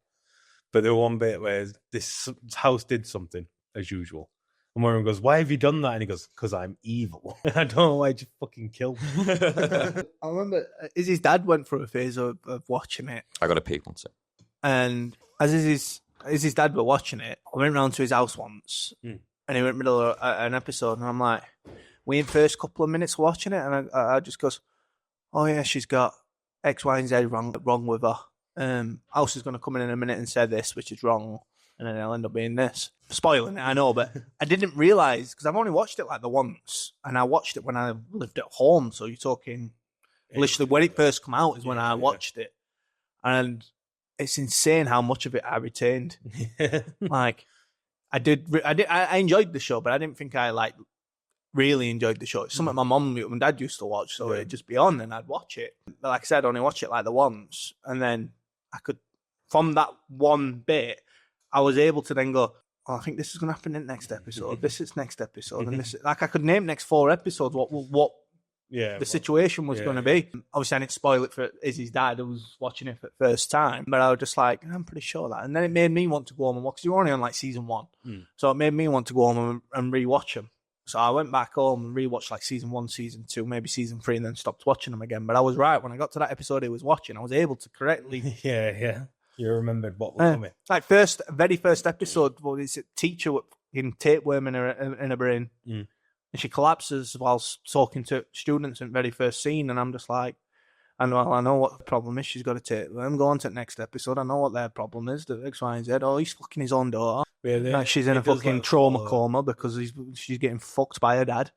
But there was one bit where this house did something as usual, and one of them goes, "Why have you done that?" And he goes, "Because I'm evil. I don't know why you fucking killed me." I remember Izzy's dad went through a phase of watching it, I got a peek one sec. and as Izzy's dad were watching it, I went round to his house once, and he went middle of an episode, and I'm like, we in first couple of minutes watching it, and I just goes, oh yeah, she's got X, Y, and Z wrong with her. House is going to come in a minute and say this, which is wrong, and then it'll end up being this. Spoiling it, I know, but I didn't realise, because I've only watched it like the once, and I watched it when I lived at home, so you're talking, literally when it first come out is when I watched it, and it's insane how much of it I retained. Like, I enjoyed the show, but I didn't think I like really enjoyed the show. It's something my mum and dad used to watch, so it'd just be on and I'd watch it. But like I said, I only watch it like the once, and then I could, from that one bit, I was able to then go, oh, I think this is going to happen in the next episode. This is next episode, and this like I could name next 4 episodes what the situation was going to be. Obviously, I didn't spoil it for Izzy's dad who was watching it for the first time, but I was just like, I'm pretty sure that. And then it made me want to go home and watch, because you were only on like season 1. So it made me want to go home and rewatch them. So I went back home and rewatched like season 1, season 2, maybe season 3, and then stopped watching them again. But I was right. When I got to that episode he was watching, I was able to correctly... Yeah. You remembered what was coming. Like very first episode, well, it's a teacher in tapeworm in her brain. And she collapses whilst talking to students in the very first scene. And I'm just like, And well, I know what the problem is. She's got to take them. Go on to the next episode. I know what their problem is. The X, Y, and Z. Oh, he's fucking his own daughter. Yeah, She's in a fucking trauma coma because she's getting fucked by her dad.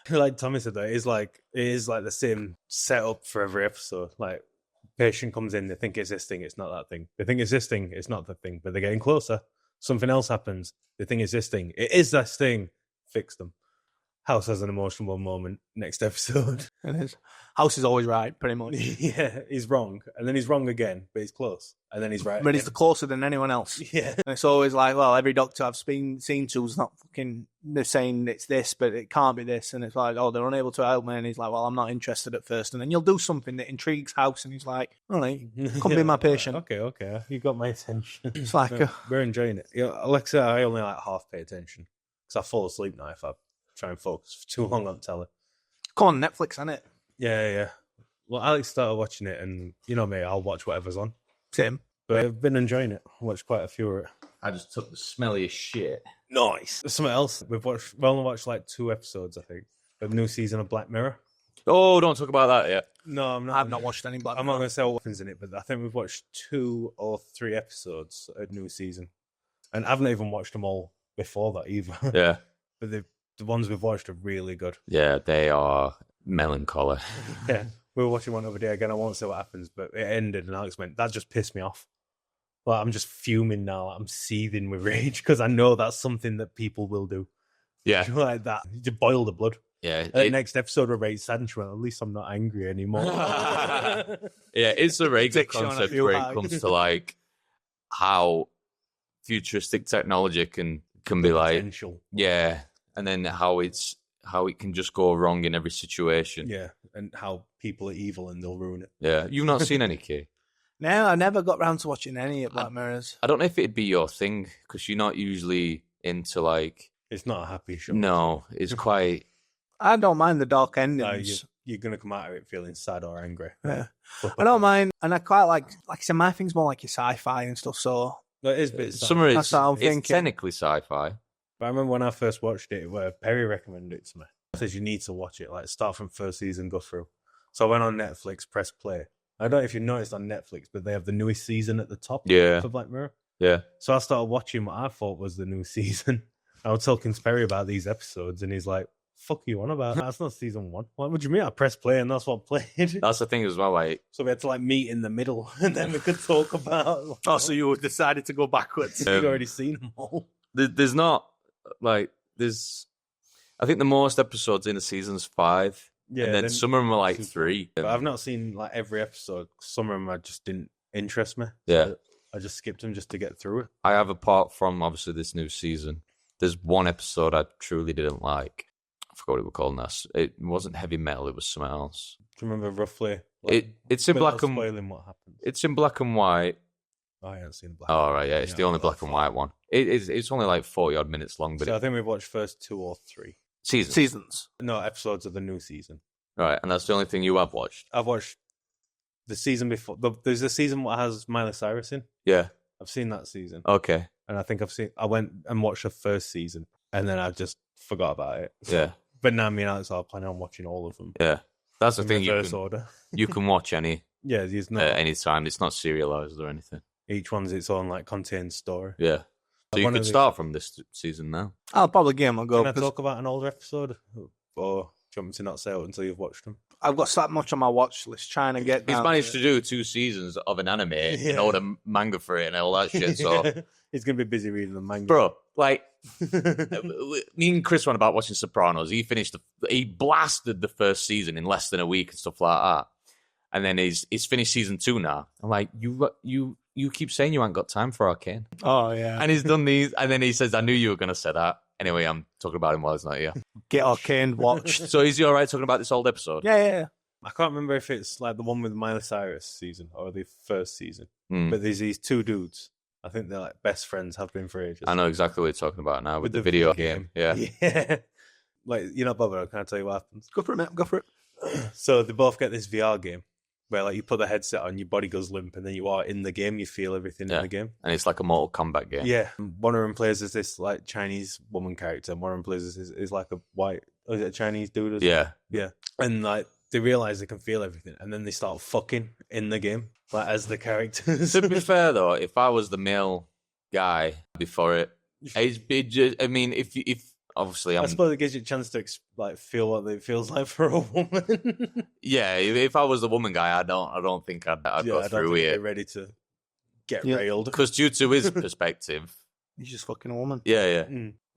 Like Tommy said, though, it is like the same setup for every episode. Like, patient comes in, they think it's this thing, it's not that thing. They think it's this thing, it's not that thing. But they're getting closer. Something else happens. They think it's this thing. It is this thing. Fix them. House has an emotional moment next episode. And his House is always right, pretty much. Yeah, he's wrong. And then he's wrong again, but he's close. And then he's right. But he's closer than anyone else. Yeah. And it's always like, well, every doctor I've seen to is not fucking, they're saying it's this, but it can't be this. And it's like, oh, they're unable to help me. And he's like, well, I'm not interested at first. And then you'll do something that intrigues House. And he's like, all right, come be my patient. Okay. You got my attention. It's like, we're enjoying it. Alexa, I only like half pay attention because I fall asleep now if I try and focus for too long on telly. come on, Netflix, isn't it? Yeah. Well, Alex started watching it, and you know me, I'll watch whatever's on. Same. But I've been enjoying it. Watched quite a few of it. I just took the smelliest shit. Nice. There's something else. We only watched like 2 episodes, I think, of the new season of Black Mirror. Oh, don't talk about that yet. No, I'm not. I've not watched any Black I'm Mirror. not going to say what happens in it, but I think we've watched 2 or 3 episodes of new season, and I've not even watched them all before that either. Yeah. But the ones we've watched are really good. Yeah, they are melancholy. Yeah, we were watching one over there again. I won't say what happens, but it ended, and Alex went, "That just pissed me off." Like, I'm just fuming now. I'm seething with rage because I know that's something that people will do. Yeah. Like that. You boil the blood. Yeah. The next episode of Rage Sanch, well, at least I'm not angry anymore. Yeah, it's a very good Takes you on a concept few where highs. it comes to like how futuristic technology can be like, Potential. yeah, and then how it can just go wrong in every situation. Yeah, and how people are evil and they'll ruin it. Yeah. You've not seen any, Key? No, I never got round to watching any of Black Mirrors. I don't know if it'd be your thing because you're not usually into like. It's not a happy show. No, it's quite. I don't mind the dark No, endings. you're going to come out of it feeling sad or angry. Yeah. I don't mind, and I quite like I said, my thing's more like your sci-fi and stuff. So No, it is a bit sad. Summer is That's what I'm it's thinking. technically sci-fi. But I remember when I first watched it, where Perry recommended it to me. He says you need to watch it, like start from first season, go through. So I went on Netflix, press play. I don't know if you noticed on Netflix, but they have the newest season at the top Yeah. for Black Mirror. Yeah. So I started watching what I thought was the new season. I was talking to Perry about these episodes, and he's like, "Fuck you on about? That's not season 1. What do you mean? I pressed play, and that's what played." That's the thing as well. Like, So we had to like meet in the middle, and then we could talk about. oh, so you decided to go backwards? You'd already seen them all. there's not like there's. I think the most episodes in the season's 5. Yeah, and then some of them are like super. 3. But I've not seen like every episode. Some of them just didn't interest me. Yeah. So I just skipped them just to get through it. I have, apart from obviously this new season, there's one episode I truly didn't like. I forgot what it was called now. It wasn't heavy metal, it was something else. Do you remember roughly? It's in black and spoiling what happens. it's in black and white. I haven't seen black. Oh right, yeah, it's the only black and white one. It's only like 40 odd minutes long, but So I think we've watched first 2 or 3. Seasons. No, episodes of the new season. Right, and that's the only thing you have watched. I've watched the season before. There's a season that has Miley Cyrus in. Yeah. I've seen that season, Okay. and I think I went and watched the first season, and then I just forgot about it. Yeah. But now me and Alex are planning on watching all of them. Yeah. That's the in thing. reverse You order. can watch any Yeah, there's not. any time. It's not serialized or anything. Each one's its own like contained story. Yeah. So you One could of the- start from this season now. I'll probably give them a go. Can I 'Cause talk about an older episode, or do you want me to not say it until you've watched them? I've got so much on my watch list trying to get. He's down managed to to do 2 seasons of an anime Yeah. and all the manga for it and all that shit. So, He's gonna be busy reading the manga, bro, like, me and Chris went about watching Sopranos. He blasted the first season in less than a week and stuff like that. And then he's finished season 2 now. I'm like, you keep saying you ain't got time for Arcane. Oh yeah, And he's done these. And then he says, I knew you were going to say that. Anyway, I'm talking about him while he's not here. get Arcane watched. So is he all right talking about this old episode? yeah. I can't remember if it's like the one with Miley Cyrus season or the first season, Hmm. but there's these 2 dudes. I think they're like best friends, have been for ages. I know exactly what you're talking about now with With the video game. Yeah. Yeah. Like, you're not bothered. Can I tell you what happens? Go for it, mate. Go for it. So they both get this VR game where like you put the headset on, your body goes limp, and then you are in the game. You feel everything Yeah. in the game. And it's like a Mortal Kombat game. Yeah. One of them plays as this like Chinese woman character, and one of them plays as is like a white, is it a Chinese dude? Or Yeah. yeah. And like they realize they can feel everything, and then they start fucking in the game, like as the characters. To be fair though, if I was the male guy before it, I mean, if obviously I suppose it gives you a chance to feel what it feels like for a woman. yeah, if I was the woman guy, I don't think I'd go I through don't think it they're ready to get railed. because due to his perspective, He's just fucking a woman. yeah.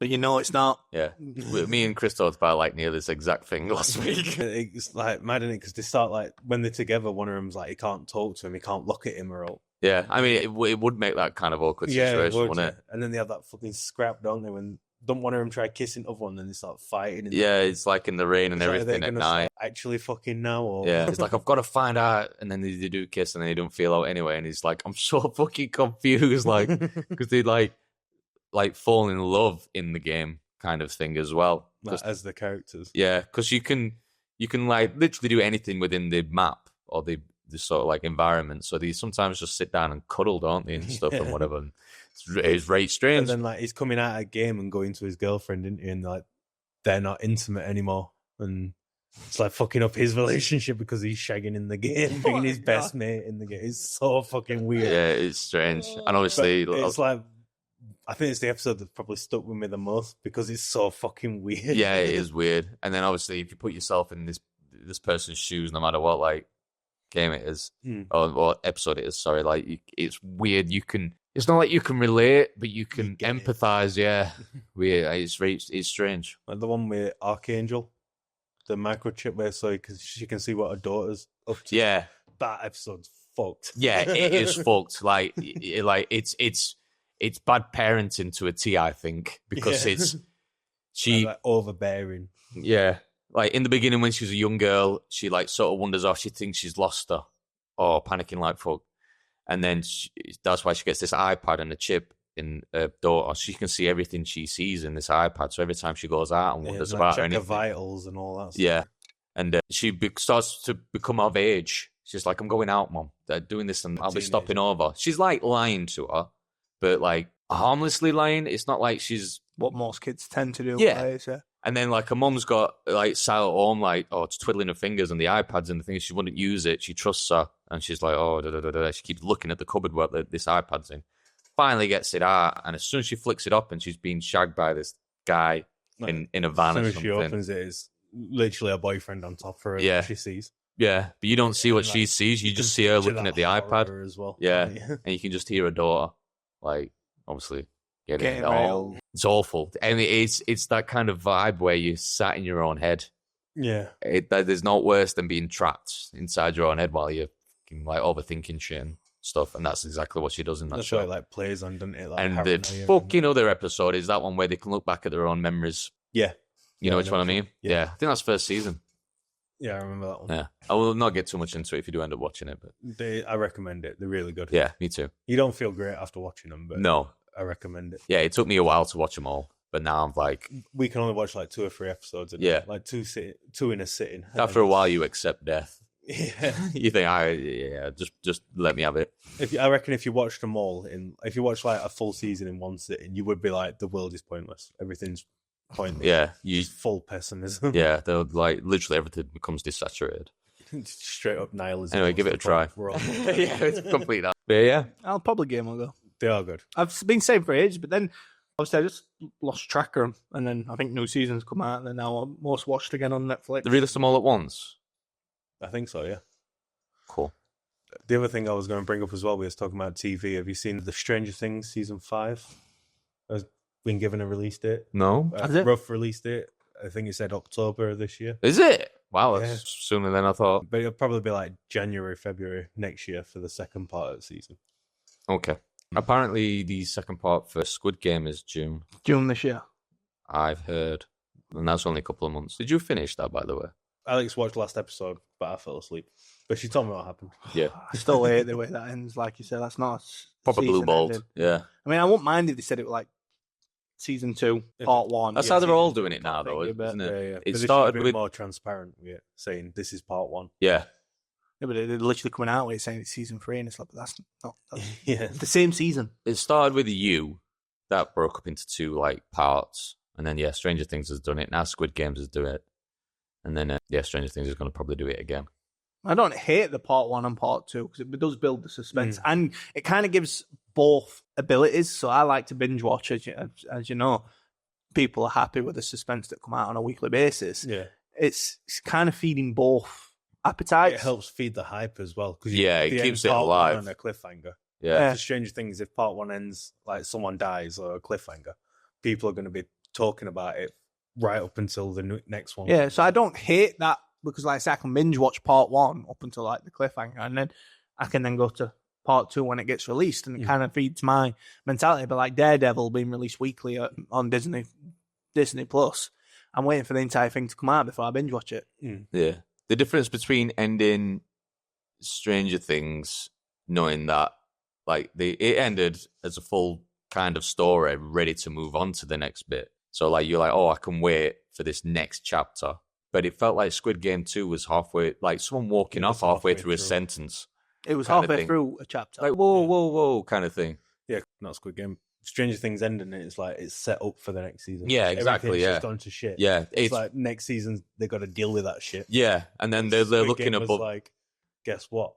But it's not. Yeah, me and Chris talked about like near this exact thing last week. It's like mad, isn't it? Because they start like when they're together, one of them's like he can't talk to him, he can't look at him or all. Yeah, I mean it would make that kind of awkward situation, wouldn't it? And then they have that fucking scrap, don't they? When don't one of them try kissing other one, then they start fighting. Yeah, it's like in the rain and It's like, everything they're at gonna night. start actually fucking now, or Yeah, it's like I've got to find out, and then they do kiss, and then they don't feel out anyway, and he's like, I'm so fucking confused, like because they like fall in love in the game kind of thing as well, as the characters. Yeah, because you can like literally do anything within the map or the sort of like environment. So they sometimes just sit down and cuddle, don't they, and stuff and whatever. And it's very strange. And then like he's coming out of a game and going to his girlfriend, isn't he? And like they're not intimate anymore, and it's like fucking up his relationship because he's shagging in the game, being his best mate in the game. It's so fucking weird. Yeah, it's strange. And obviously, it's like I think it's the episode that probably stuck with me the most because it's so fucking weird. Yeah, it is weird. And then obviously, if you put yourself in this person's shoes, no matter what like game it is or what episode it is, sorry, like it's weird. It's not like you can relate, but you can empathize. Yeah, weird. It's strange. Like the one with Archangel, the microchip where because she can see what her daughter's up to. Yeah, that episode's fucked. Yeah, it is fucked. Like it's bad parenting to a T, I think, because she like overbearing. Yeah, like in the beginning when she was a young girl, she like sort of wonders off. She thinks she's lost her, or panicking like fuck, and then that's why she gets this iPad and a chip in her daughter. She can see everything she sees in this iPad. So every time she goes out and wonders about check anything, her vitals and all that stuff. Yeah, and she starts to become of age. She's like, "I'm going out, Mom. They're doing this, and I'll be stopping over." She's like lying to her, but like harmlessly lying. It's not like she's what most kids tend to do. Yeah. And then like her mum's got like sat at home like twiddling her fingers and the iPads and the things. She wouldn't use it. She trusts her, and she's like, She keeps looking at the cupboard where this iPad's in. Finally gets it out, and as soon as she flicks it up, and she's being shagged by this guy in a van or something. As soon as she opens it, it's literally a boyfriend on top of her. Yeah, she sees. Yeah, but you don't see what she sees. You just see her looking at the iPad as well. Yeah, and you can just hear her daughter, like obviously getting it all. It's awful, and it's that kind of vibe where you sat in your own head. Yeah, there's no worse than being trapped inside your own head while you're like overthinking shit and stuff, and that's exactly what she does in that show. That's what it like plays on, doesn't it? Like and the fucking other episode is that one where they can look back at their own memories. Yeah, you know which one I mean? Yeah, I think that's first season. Yeah, I remember that one. Yeah, I will not get too much into it if you do end up watching it, but I recommend it. They're really good. Yeah, me too. You don't feel great after watching them, but no, I recommend it. Yeah, it took me a while to watch them all, but now I'm like, we can only watch like 2 or 3 episodes. Like two in a sitting. After a while, you accept death. Yeah, you think, just let me have it. I reckon if you watched them all if you watched like a full season in one sitting, you would be like, the world is pointless. Everything's pointless. Yeah, full pessimism. Yeah, they're like literally everything becomes desaturated. Straight up nihilism. Anyway, give it a try. Yeah, it's complete that. But yeah, I'll probably give them a go. They are good. I've been saying for ages, but then obviously I just lost track of them, and then I think new seasons come out, and they're now most watched again on Netflix. They released them all at once. I think so. Yeah. Cool. The other thing I was going to bring up as well, we was talking about TV. Have you seen The Stranger Things season 5? Has been given a release date. No, rough release date. I think it said October this year. Is it? Wow, that's sooner than I thought. But it'll probably be like January, February next year for the second part of the season. Okay. Apparently, the second part for Squid Game is June. June this year. I've heard. And that's only a couple of months. Did you finish that, by the way? Alex watched last episode, but I fell asleep. But she told me what happened. Yeah. I still hate the way that ends, like you said. That's not proper blue bolt. Yeah. I mean, I wouldn't mind if they said it was like season 2, part 1. That's how they're all doing it now, though, isn't it? Yeah. It started with more transparent, saying this is part 1. Yeah. Yeah, but they're literally coming out with it saying it's season 3, and it's like, but that's not. Yeah. The same season. It started with You, that broke up into 2 like parts, and then Stranger Things has done it. Now Squid Games is doing it. And then, Stranger Things is going to probably do it again. I don't hate the part 1 and part 2 because it does build the suspense and it kind of gives both abilities. So I like to binge watch, as you know. People are happy with the suspense that come out on a weekly basis. Yeah. It's kind of feeding both appetites. It helps feed the hype as well. Cause it keeps it alive. On a cliffhanger. Yeah. The Stranger Things, if part 1 ends like someone dies or a cliffhanger, people are going to be talking about it right up until the next one. Yeah, so I don't hate that because, like I say, I can binge watch part 1 up until like the cliffhanger, and then I can then go to part 2 when it gets released, and it kind of feeds my mentality. But like Daredevil being released weekly on Disney Plus, I'm waiting for the entire thing to come out before I binge watch it. Yeah, the difference between ending Stranger Things, knowing that like it ended as a full kind of story, ready to move on to the next bit. So like you're like, oh, I can wait for this next chapter. But it felt like Squid Game 2 was halfway, like someone walking off halfway through a sentence. It was halfway through a chapter. Like, whoa, kind of thing. Yeah, not Squid Game. Stranger Things ending it, it's like it's set up for the next season. Yeah, exactly. Just gone to shit. Yeah, it's like next season they got to deal with that shit. Yeah, and then they're looking Game above. Like, guess what?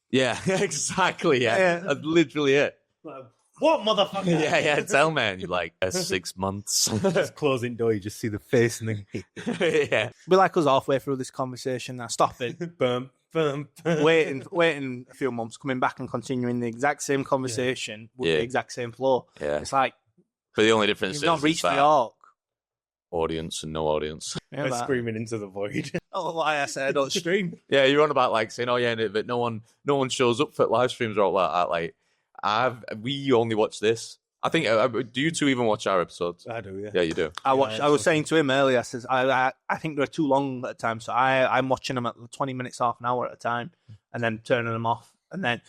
Yeah, exactly. Yeah, that's literally it. Like, what motherfucker? Yeah. Tell man, you're like 6 months. Just closing door, you just see the face and then yeah. Be like us halfway through this conversation now, stopping, boom. waiting a few months, coming back and continuing the exact same conversation with the exact same flow. Yeah, it's like, but the only difference you've is not reached the arc. Audience and no audience. Yeah, screaming into the void. Oh, like I said, I don't stream. Yeah, you're on about like saying, oh yeah, but no one shows up for live streams or all that. Like, we only watch this. I think. Do you two even watch our episodes? I do. Yeah. Yeah, you do. I was saying to him earlier. I says I think they're too long at a time, so I'm watching them at 20 minutes, half an hour at a time, and then turning them off, and then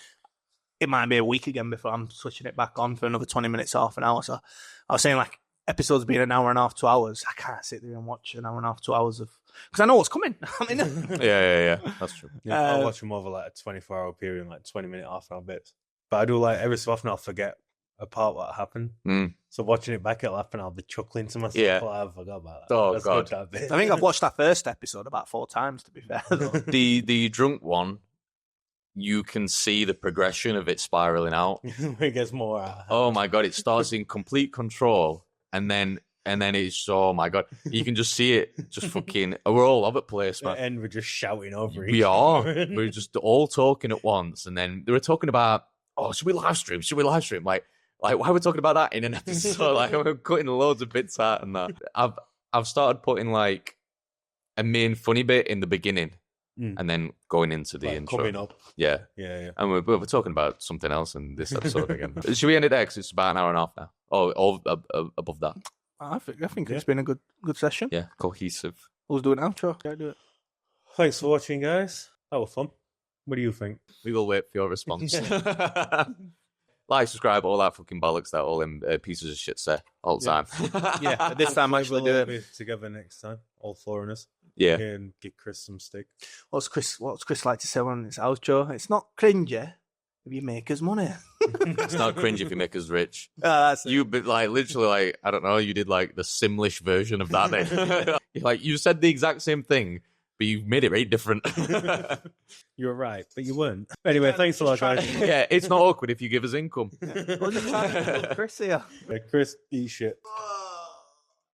it might be a week again before I'm switching it back on for another 20 minutes, half an hour. So I was saying like episodes being an hour and a half, 2 hours. I can't sit there and watch an hour and a half, 2 hours of because I know what's coming. I mean, yeah, that's true. Yeah, I'll watch them over like a 24-hour period, like 20 minute, half an hour bits. But I do like every so often I'll forget a part what happened. So watching it back, I'll be chuckling to myself. Yeah. I forgot about that. Oh, That's God. That bit. I think I've watched that first episode about 4 times, to be fair. The drunk one, you can see the progression of it spiraling out. It gets more. Oh my God! It starts in complete control, and then it's oh my God! You can just see it, just fucking. We're all over the place, man. And we're just shouting over each We are. We're just all talking at once, and then they were talking about, oh, should we live stream? Should we live stream? Like why are we talking about that in an episode? Like I'm cutting loads of bits out and that. I've started putting like a main funny bit in the beginning. And then going into the intro. Coming up. Yeah. And we're talking about something else in this episode again. Should we end it there? Because it's about an hour and a half now. Oh, above that. I think it's been a good session. Yeah, cohesive. Who's doing outro? Can I do it? Thanks for watching, guys. That was fun. What do you think? We will wait for your response. Like, subscribe, all that fucking bollocks that all them pieces of shit say all the time. Yeah, but this time actually do it. Be together next time, all 4 of us. Yeah. And get Chris some steak. What's Chris like to say on his outro? It's not cringy if you make us money. It's not cringe if you make us rich. That's you but like literally like I don't know, you did like the Simlish version of that then. Like you said the exact same thing, but you made it very different. You were right, but you weren't. Anyway, thanks a lot, guys. Yeah, it's not awkward if you give us income. Chris here. Chris, eat shit.